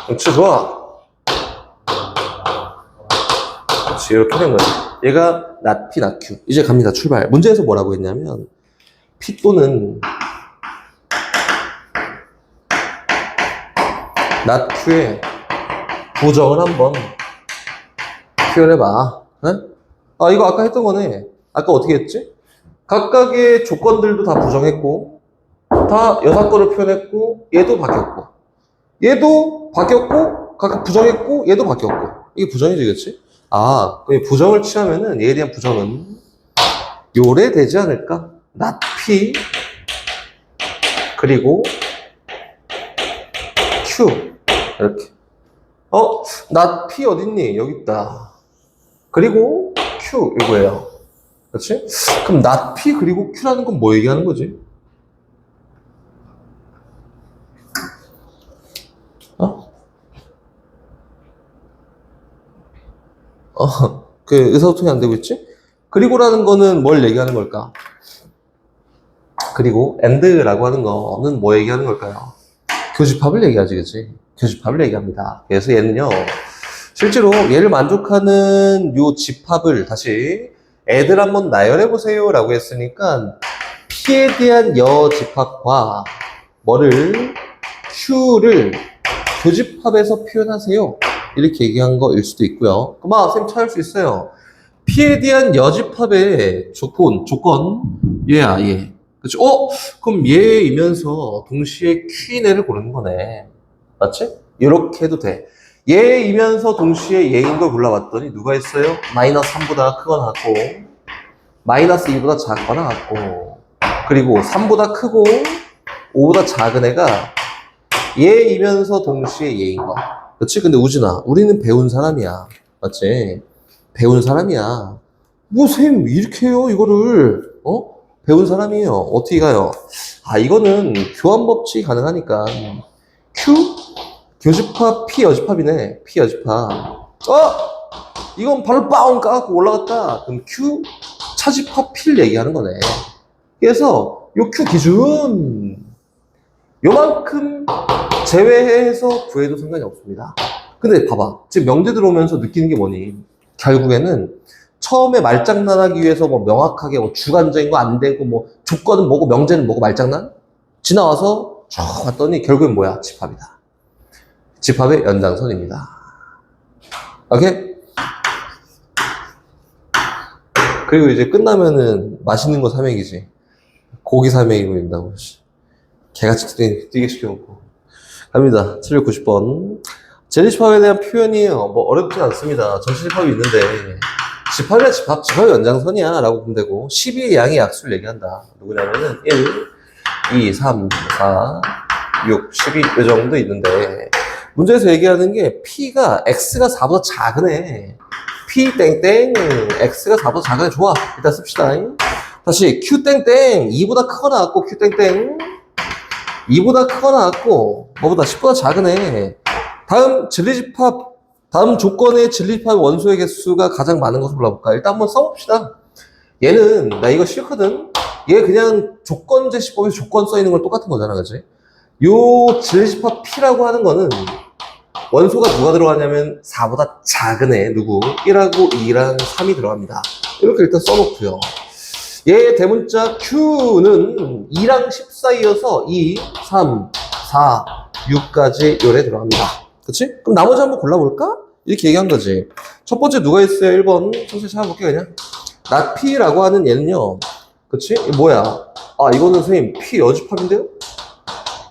그렇지, 좋아. 그렇지, 이렇게 된 거야. 얘가 not P, not Q. 이제 갑니다. 출발. 문제에서 뭐라고 했냐면 P 또는 not Q의 부정을 한번 표현해봐. 네? 이거 아까 했던 거네. 아까 어떻게 했지? 각각의 조건들도 다 부정했고, 다 여사건을 표현했고, 얘도 바뀌었고, 각각 부정했고, 얘도 바뀌었고. 이게 부정이지, 그치? 부정을 취하면은, 얘에 대한 부정은 요래 되지 않을까? not P, 그리고 Q. 이렇게. not P 어딨니? 여기 있다. 그리고 Q 이거예요. 그렇지? 그럼 not P 그리고 Q라는 건 뭐 얘기하는 거지? 그 의사소통이 안 되고 있지? 그리고라는 거는 뭘 얘기하는 걸까? 그리고 and라고 하는 거는 뭐 얘기하는 걸까요? 교집합을 얘기하지, 그치? 교집합을 얘기합니다. 그래서 얘는요, 실제로 얘를 만족하는 요 집합을 다시 애들 한번 나열해 보세요 라고 했으니까 P에 대한 여집합과 Q를 교집합에서 표현하세요 이렇게 얘기한 거일 수도 있고요. 그럼 선생님 찾을 수 있어요. P에 대한 여집합의 조건 얘야, 얘. 그치? 그럼 얘이면서 동시에 Q인 애를 고르는 거네. 맞지? 이렇게 해도 돼. 얘이면서 동시에 얘인 걸 골라봤더니 누가 있어요? 마이너스 3보다 크거나 같고 마이너스 2보다 작거나 같고 그리고 3보다 크고 5보다 작은 애가 얘이면서 동시에 얘인 거. 그렇지? 근데 우진아, 우리는 배운 사람이야. 맞지? 배운 사람이야. 뭐 선생님 이렇게 해요 이거를. 배운 사람이에요. 어떻게 가요? 이거는 교환 법칙이 가능하니까 Q 교집합 P 여집합이네. P 여집합 이건 발로 빵 까갖고 올라갔다. 그럼 Q 차집합 P를 얘기하는 거네. 그래서 요 Q 기준 요만큼 제외해서 구해도 상관이 없습니다. 근데 봐봐. 지금 명제 들어오면서 느끼는 게 뭐니? 결국에는 처음에 말장난하기 위해서 뭐 명확하게 뭐 주관적인 거 안 되고 뭐 조건은 뭐고 명제는 뭐고 말장난? 지나와서 쭉 봤더니 결국엔 뭐야? 집합이다. 집합의 연장선입니다. 오케이? 그리고 이제 끝나면은 맛있는 거 삼행이지. 고기 삼행이고 된다고. 개같이 뛰게 시켜놓고. 갑니다. 790번. 젤리집합에 대한 표현이 뭐 어렵진 않습니다. 전체집합이 있는데 집합이야 집합의 연장선이야 라고 보면 되고 12의 양의 약수를 얘기한다. 누구냐면은 1, 2, 3, 4, 6, 12 이 정도 있는데 문제에서 얘기하는 게 P가 X가 4보다 작으네. P 땡땡 X가 4보다 작으네. 좋아. 일단 씁시다. 다시 Q 땡땡 2보다 크거나 같고 Q 땡땡 2보다 크거나 같고 뭐보다 10보다 작으네. 다음 진리집합 다음 조건의 진리집합 원소의 개수가 가장 많은 것을 골라볼까? 일단 한번 써봅시다. 얘는 나 이거 싫거든. 얘 그냥 조건 제시법에서 조건 써 있는 걸 똑같은 거잖아, 그치? 요 진리집합 P라고 하는 거는 원소가 누가 들어가냐면 4보다 작은 애 누구? 1하고 2랑 3이 들어갑니다. 이렇게 일단 써놓고요. 얘 대문자 Q는 2랑 10 사이여서 2, 3, 4, 6까지 요래 들어갑니다. 그치? 그럼 나머지 한번 골라볼까? 이렇게 얘기한 거지. 첫 번째 누가 있어요? 1번. 천천히 찾아볼게, 그냥. not P라고 하는 얘는요. 그치? 뭐야? 이거는 선생님, P 여집합인데요?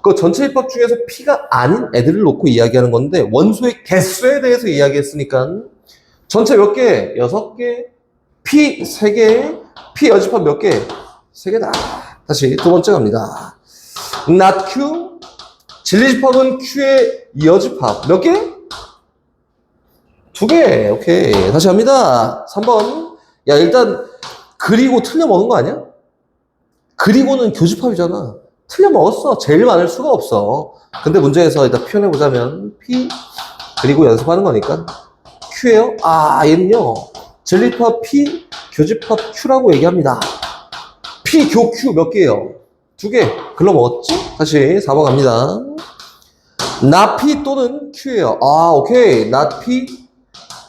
그 전체 입합 중에서 P가 아닌 애들을 놓고 이야기하는 건데, 원소의 개수에 대해서 이야기했으니까, 전체 몇 개? 6개. P 3개. P 여집합 몇 개? 3개다. 다시 두 번째 갑니다. not Q. 진리집합은 Q의 여집합. 몇 개? 2개. 오케이. 다시 갑니다. 3번. 야, 일단, 그리고 틀려 먹은 거 아니야? 그리고는 교집합이잖아. 틀려 먹었어. 제일 많을 수가 없어. 근데 문제에서 일단 표현해보자면, P, 그리고 연습하는 거니까, Q예요? 얘는요, 진리집합 P, 교집합 Q라고 얘기합니다. P, 교, Q 몇 개예요? 2개. 글러 먹었지? 다시 4번 갑니다. not P 또는 Q예요. 오케이. not P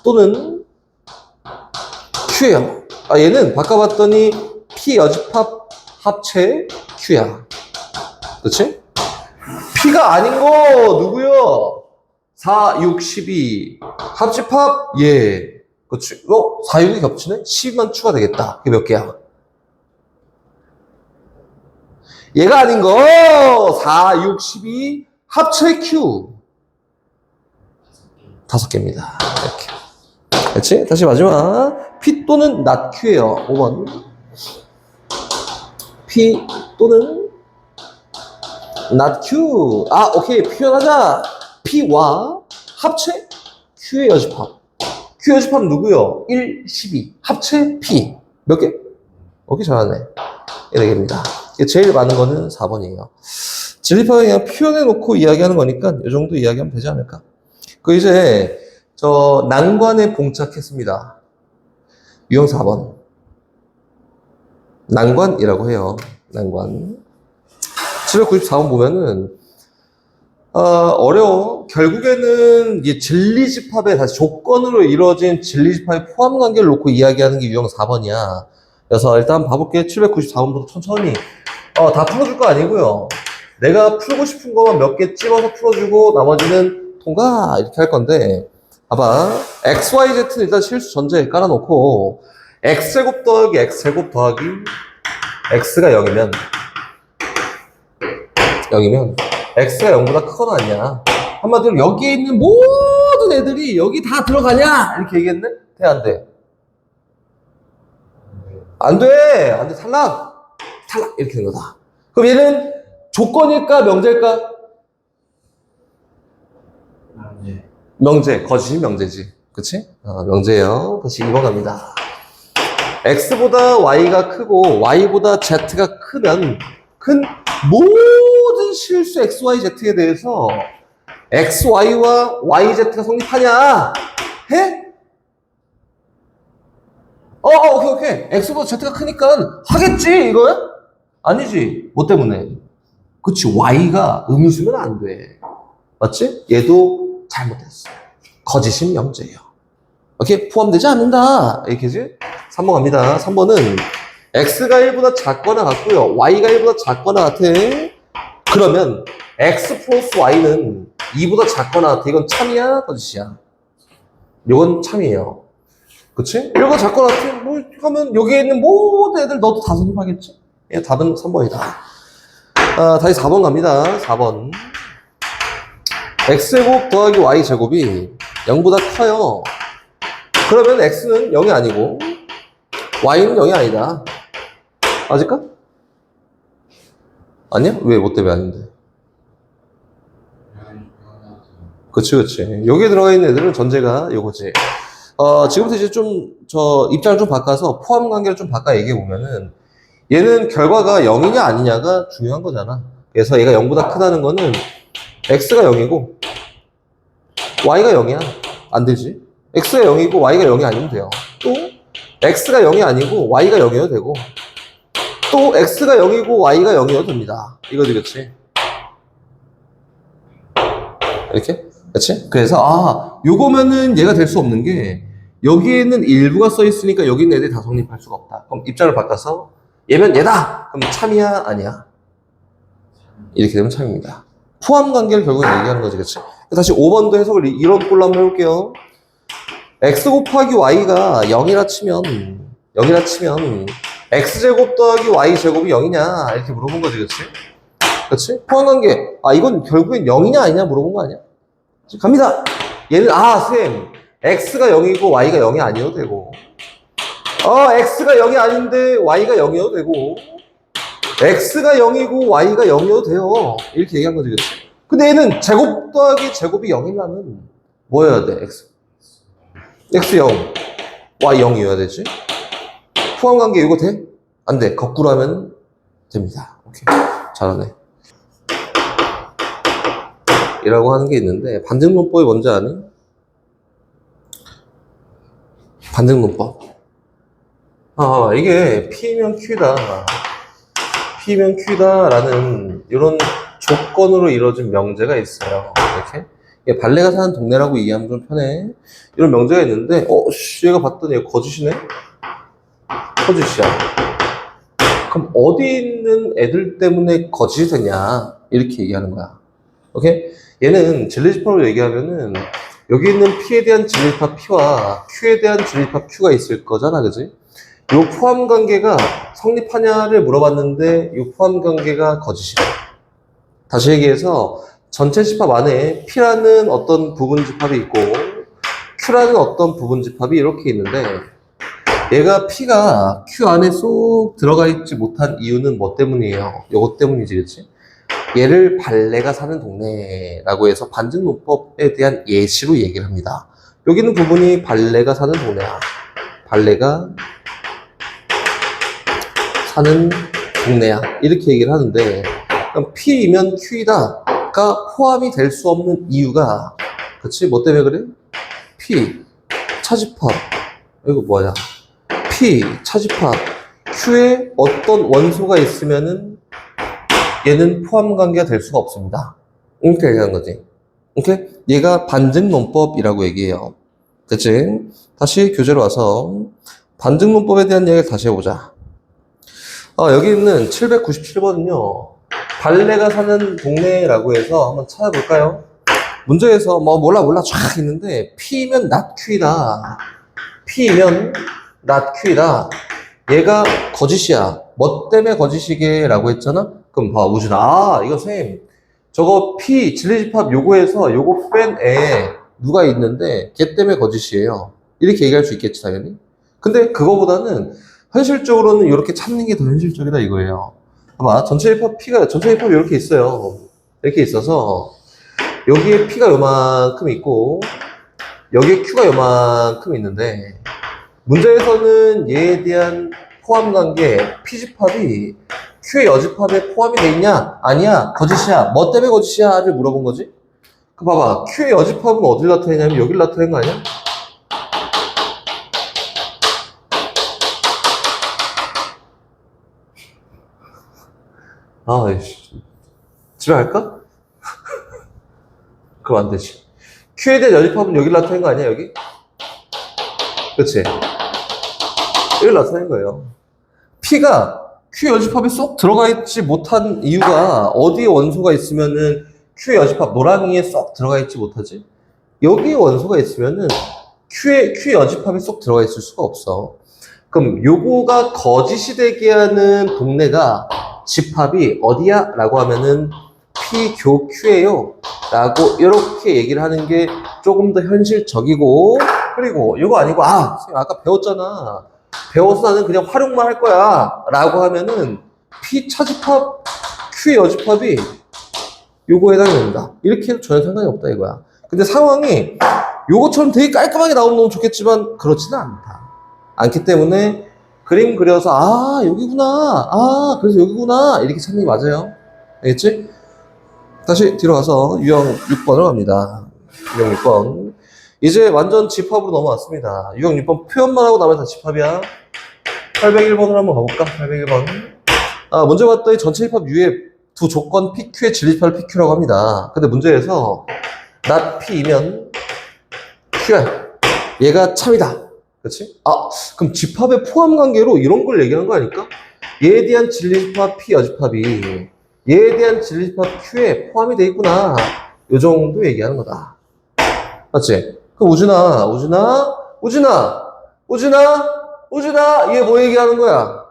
또는 Q예요. 얘는 바꿔봤더니 P 여집합 합체 Q야. 그치? P가 아닌 거 누구요? 4, 6, 12 합집합 예. 그치? 4, 6이 겹치네? 10만 추가되겠다. 이게 몇 개야? 얘가 아닌 거 4, 6, 12 합체 Q 5개입니다. 이렇게. 그렇지? 다시 마지막 P 또는 not Q예요. 5번 P 또는 not Q. 오케이. 표현하자. P와 합체 Q의 여집합. Q 여집합 누구요? 1, 12 합체 P 몇 개? 오케이. 잘하네. 4개입니다. 제일 많은 거는 4번이에요. 진리집합을 그냥 표현해놓고 이야기하는 거니까 이 정도 이야기하면 되지 않을까? 이제 난관에 봉착했습니다. 유형 4번. 난관이라고 해요. 난관. 794번 보면은 어려워. 결국에는 이 진리집합의 다시 조건으로 이루어진 진리집합의 포함관계를 놓고 이야기하는 게 유형 4번이야. 그래서 일단 봐볼게. 794번부터 천천히. 다 풀어줄 거 아니고요. 내가 풀고 싶은 것만 몇 개 찝어서 풀어주고 나머지는 통과 이렇게 할 건데 봐봐. XYZ는 일단 실수 전제에 깔아놓고 X제곱 더하기 X제곱 더하기 X가 0이면 X가 0보다 크거나 아니야. 한마디로 여기에 있는 모든 애들이 여기 다 들어가냐? 이렇게 얘기했네? 돼, 안 돼? 안 돼! 안 돼. 탈락! 이렇게 된 거다. 그럼 얘는 조건일까? 명제일까? 명제. 거짓이 명제지. 그치? 명제예요. 다시 2번 갑니다. X보다 Y가 크고 Y보다 Z가 크면 큰 모든 실수 XYZ에 대해서 XY와 YZ가 성립하냐? 해? 오케이. X보다 Z가 크니까 하겠지, 이거야? 아니지. 뭐 때문에? 그치, Y가 음수면 안 돼. 맞지? 얘도 잘못했어. 거짓인 명제예요. 오케이? 포함되지 않는다. 이렇게지? 3번 갑니다. 3번은 X가 1보다 작거나 같고요. Y가 1보다 작거나 같아. 그러면 X 플러스 Y는 2보다 작거나 같아. 이건 참이야? 거짓이야? 이건 참이에요. 그치? 1보다 작거나 같아. 뭐, 하면 여기에 있는 모든 애들 너도 다 선임하겠지? 예, 답은 3번이다. 다시 4번 갑니다. 4번. X제곱 더하기 Y제곱이 0보다 커요. 그러면 X는 0이 아니고 Y는 0이 아니다. 맞을까? 아니야? 왜? 뭐 때문에 아닌데? 그치. 여기에 들어가 있는 애들은 전제가 요거지. 지금부터 이제 입장을 좀 바꿔서 포함 관계를 좀 바꿔 얘기해 보면은 얘는 결과가 0이냐 아니냐가 중요한 거잖아. 그래서 얘가 0보다 크다는 거는 X가 0이고 Y가 0이야. 안 되지. X가 0이고 Y가 0이 아니면 돼요. 또 X가 0이 아니고 Y가 0이어도 되고 또 X가 0이고 Y가 0이어도 됩니다. 이거 되겠지? 이렇게? 그치? 그래서 요거면은 얘가 될 수 없는 게 여기에는 일부가 써 있으니까 여기 있는 애들이 다 성립할 수가 없다. 그럼 입장을 바꿔서 얘면 얘다! 그럼 참이야? 아니야? 이렇게 되면 참입니다. 포함 관계를 결국에 얘기하는 거지, 그치? 다시 5번도 해석을 이런 꼴로 한번 해볼게요. X 곱하기 Y가 0이라 치면 X제곱 더하기 Y제곱이 0이냐? 이렇게 물어본 거지, 그치? 포함 관계. 이건 결국엔 0이냐 아니냐 물어본 거 아니야? 갑니다. 얘는, 쌤. X가 0이고 Y가 0이 아니어도 되고. X가 0이 아닌데 Y가 0이어도 되고. X가 0이고 Y가 0이어도 돼요. 이렇게 얘기한 거지, 그치? 근데 얘는 제곱 더하기 제곱이 0이라면 뭐여야 돼, X 0, Y 0이어야 되지? 포함 관계 이거 돼? 안 돼. 거꾸로 하면 됩니다. 오케이. 잘하네. 이라고 하는 게 있는데, 반증론법이 뭔지 아니? 반증론법. 이게 P면 Q다. P면 Q다라는 이런 조건으로 이루어진 명제가 있어요. 이렇게. 얘 발레가 사는 동네라고 이해하면 좀 편해. 이런 명제가 있는데, 얘가 봤더니 거짓이네? 거짓이야. 그럼 어디 있는 애들 때문에 거짓이 되냐? 이렇게 얘기하는 거야. 오케이? 얘는 진리집합으로 얘기하면은 여기 있는 P에 대한 진리집합 P와 Q에 대한 진리집합 Q가 있을 거잖아, 그지? 요 포함 관계가 성립하냐를 물어봤는데 요 포함 관계가 거짓이야. 다시 얘기해서 전체 집합 안에 P라는 어떤 부분 집합이 있고 Q라는 어떤 부분 집합이 이렇게 있는데 얘가 P가 Q 안에 쏙 들어가 있지 못한 이유는 뭐 때문이에요? 요것 때문이지, 그치? 얘를 발레가 사는 동네라고 해서 반증론법에 대한 예시로 얘기를 합니다. 여기 있는 부분이 발레가 사는 동네야. 발레가 사는 동네야. 이렇게 얘기를 하는데, 그럼 P이면 Q이다가 포함이 될 수 없는 이유가, 그치? 뭐 때문에 그래? P, 차집합. 이거 뭐야? P, 차집합. Q에 어떤 원소가 있으면은 얘는 포함 관계가 될 수가 없습니다. 이렇게 얘기하는 거지. 오케이? 얘가 반증론법이라고 얘기해요. 됐지? 다시 교재로 와서 반증론법에 대한 얘기를 다시 해보자. 여기 있는 797번은요. 발레가 사는 동네라고 해서 한번 찾아볼까요? 문제에서 몰라 쫙 있는데 P면 not Q이다. P면 not Q이다. 얘가 거짓이야. 뭐 때문에 거짓이게? 라고 했잖아? 그럼 봐, 우준아. 이거 쌤. 저거 P, 진리집합 요거에서 요거 뺀 애 누가 있는데 걔 때문에 거짓이에요. 이렇게 얘기할 수 있겠지, 당연히. 근데 그거보다는 현실적으로는 이렇게 찾는 게 더 현실적이다 이거예요. 봐봐, 전체 집합이 이렇게 있어요. 이렇게 있어서 여기에 P가 요만큼 있고 여기에 Q가 요만큼 있는데 문제에서는 얘에 대한 포함 관계 P집합이 Q의 여집합에 포함이 돼 있냐? 아니야. 거짓이야. 뭐 때문에 거짓이야?를 물어본 거지. 그 봐봐. Q의 여집합은 어딜 나타내냐면 여길 나타낸 거 아니야? 아이씨. 집에 갈까? 그럼 안 되지. Q에 대한 연립합은 여기 나타낸 거 아니야, 여기? 그치? 여기 나타낸 거예요. P가 Q 여집합에 쏙 들어가 있지 못한 이유가 어디에 원소가 있으면은 Q 여집합 노랑이에 쏙 들어가 있지 못하지? 여기에 원소가 있으면은 Q 여집합에 쏙 들어가 있을 수가 없어. 그럼 요거가 거짓이 되게 하는 동네가 집합이 어디야? 라고 하면은 P 교 Q예요. 라고 이렇게 얘기를 하는 게 조금 더 현실적이고, 그리고 이거 아니고 선생님 아까 배웠잖아. 배워서 나는 그냥 활용만 할 거야 라고 하면은 P 차집합 Q 여집합이 요거에 해당됩니다. 이렇게 해도 전혀 상관이 없다 이거야. 근데 상황이 요거처럼 되게 깔끔하게 나오면 너무 좋겠지만 그렇지는 않기 때문에 그림 그려서 여기구나, 그래서 여기구나 이렇게 찾는 게 맞아요. 알겠지? 다시 뒤로 가서 유형 6번으로 갑니다. 유형 6번. 이제 완전 집합으로 넘어왔습니다. 유형 6번 표현만 하고 나면 다 집합이야. 801번으로 한번 가볼까? 801번. 먼저 봤더니 전체 집합 U의 두 조건 PQ의 진리집합을 PQ라고 합니다. 근데 문제에서 not P이면 Q야. 얘가 참이다. 그렇지? 그럼 집합의 포함 관계로 이런 걸 얘기하는 거 아닐까? 얘에 대한 진리집합 P 여집합이 얘에 대한 진리집합 Q에 포함이 돼 있구나. 요 정도 얘기하는 거다. 맞지? 그럼 우진아, 얘 뭐 얘기하는 거야?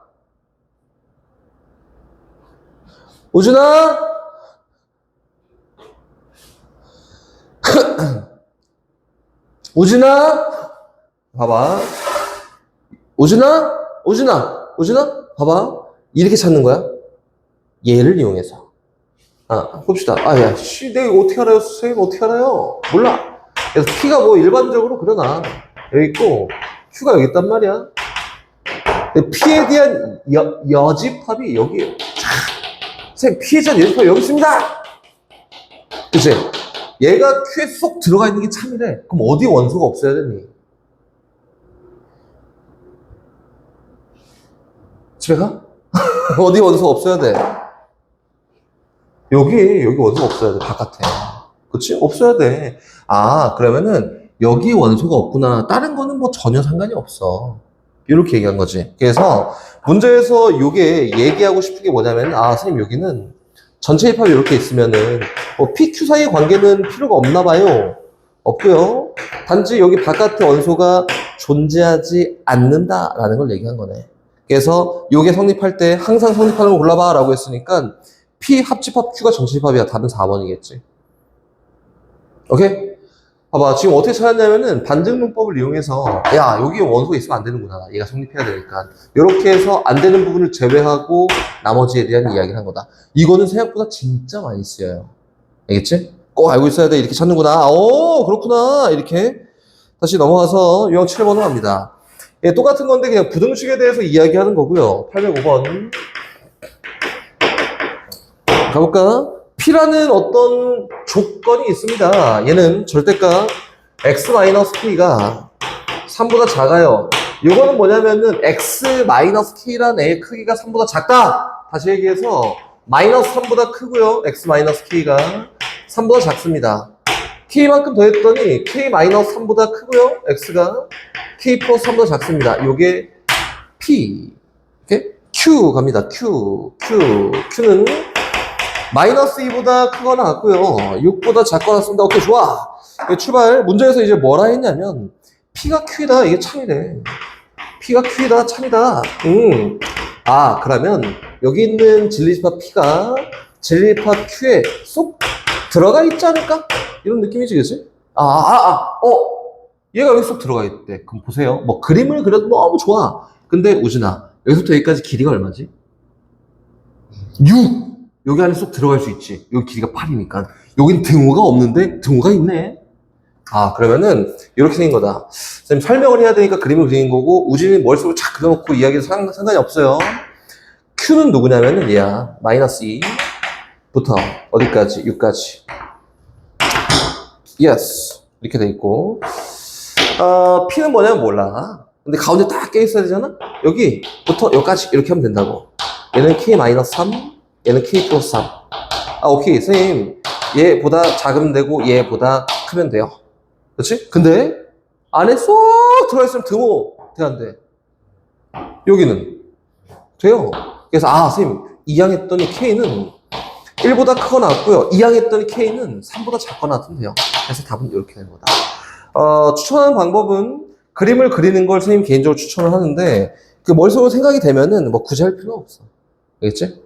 우진아? 우진아? 봐봐. 우진아? 봐봐. 이렇게 찾는 거야. 얘를 이용해서. 봅시다. 내가 이거 어떻게 알아요? 선생님 어떻게 알아요? 몰라. 그래서 P가 뭐 일반적으로 그러나. 여기 있고, Q가 여기 있단 말이야. P에 대한 여집합이 여기에요. 선생님, P에 대한 여집합이 여기 있습니다! 그치? 얘가 Q에 쏙 들어가 있는 게 참이래. 그럼 어디 원소가 없어야 되니? 집에 가? 어디 원소가 없어야 돼? 여기 원소가 없어야 돼, 바깥에. 그치? 없어야 돼. 그러면은 여기 원소가 없구나. 다른 거는 뭐 전혀 상관이 없어. 이렇게 얘기한 거지. 그래서 문제에서 요게 얘기하고 싶은 게 뭐냐면, 선생님 여기는 전체 입합이 이렇게 있으면은 PQ 사이의 관계는 필요가 없나 봐요. 없고요. 단지 여기 바깥에 원소가 존재하지 않는다라는 걸 얘기한 거네. 그래서 요게 성립할 때 항상 성립하는 걸 골라봐 라고 했으니까 P 합집합 Q가 전체 집합이야. 답은 4번이겠지. 오케이? 봐봐. 지금 어떻게 찾았냐면은 반증문법을 이용해서 여기 원소가 있으면 안 되는구나. 얘가 성립해야 되니까. 이렇게 해서 안 되는 부분을 제외하고 나머지에 대한 이야기를 한 거다. 이거는 생각보다 진짜 많이 쓰여요. 알겠지? 꼭 알고 있어야 돼. 이렇게 찾는구나. 그렇구나. 이렇게. 다시 넘어가서 유형 7번으로 갑니다. 똑같은 건데 그냥 부등식에 대해서 이야기하는 거고요. 805번. 가볼까? P라는 어떤 조건이 있습니다. 얘는 절대값 X-K가 3보다 작아요. 이거는 뭐냐면은 X-K란 애의 크기가 3보다 작다! 다시 얘기해서 마이너스 3보다 크고요. X-K가 3보다 작습니다. K만큼 더했더니 K-3보다 크고요. X가 K 플러스 3보다 작습니다. 요게 P. 이렇게 Q 갑니다. Q는 마이너스 2보다 크거나 같고요. 6보다 작거나 같습니다. 오케이, 좋아. 출발. 문제에서 이제 뭐라 했냐면, P가 Q이다. 이게 참이래. P가 Q이다. 참이다. 그러면, 여기 있는 진리집합 P가 진리집합 Q에 쏙 들어가 있지 않을까? 이런 느낌이지, 그치? 얘가 여기 쏙 들어가 있대. 그럼 보세요. 뭐, 그림을 그려도 너무 좋아. 근데, 우진아, 여기서부터 여기까지 길이가 얼마지? 6! 여기 안에 쏙 들어갈 수 있지. 여기 길이가 8이니까. 여긴 등호가 없는데 등호가 있네. 그러면은 이렇게 생긴 거다. 선생님 설명을 해야 되니까 그림을 그리는 거고 우진이 머릿속으로 착 그려놓고 이야기도 상관이 없어요. Q는 누구냐면은 얘야. 마이너스 2부터 어디까지? 6까지. Yes. 이렇게 돼 있고 P는 뭐냐면 몰라. 근데 가운데 딱 껴있어야 되잖아? 여기부터 여기까지 이렇게 하면 된다고. 얘는 K-3 얘는 K 플러스 3. 아, 오케이. 선생님, 얘보다 작으면 되고, 얘보다 크면 돼요. 그렇지? 근데, 안에 쏙 들어있으면 드모 돼안돼? 여기는 돼요. 그래서, 아, 선생님, 2항 했더니 K는 1보다 크거나 같고요. 2항 했더니 K는 3보다 작거나 같으면 돼요. 그래서 답은 이렇게 되는 거다. 추천하는 방법은 그림을 그리는 걸 선생님 개인적으로 추천을 하는데, 그 머릿속으로 생각이 되면은 뭐 굳이 할 필요는 없어. 알겠지?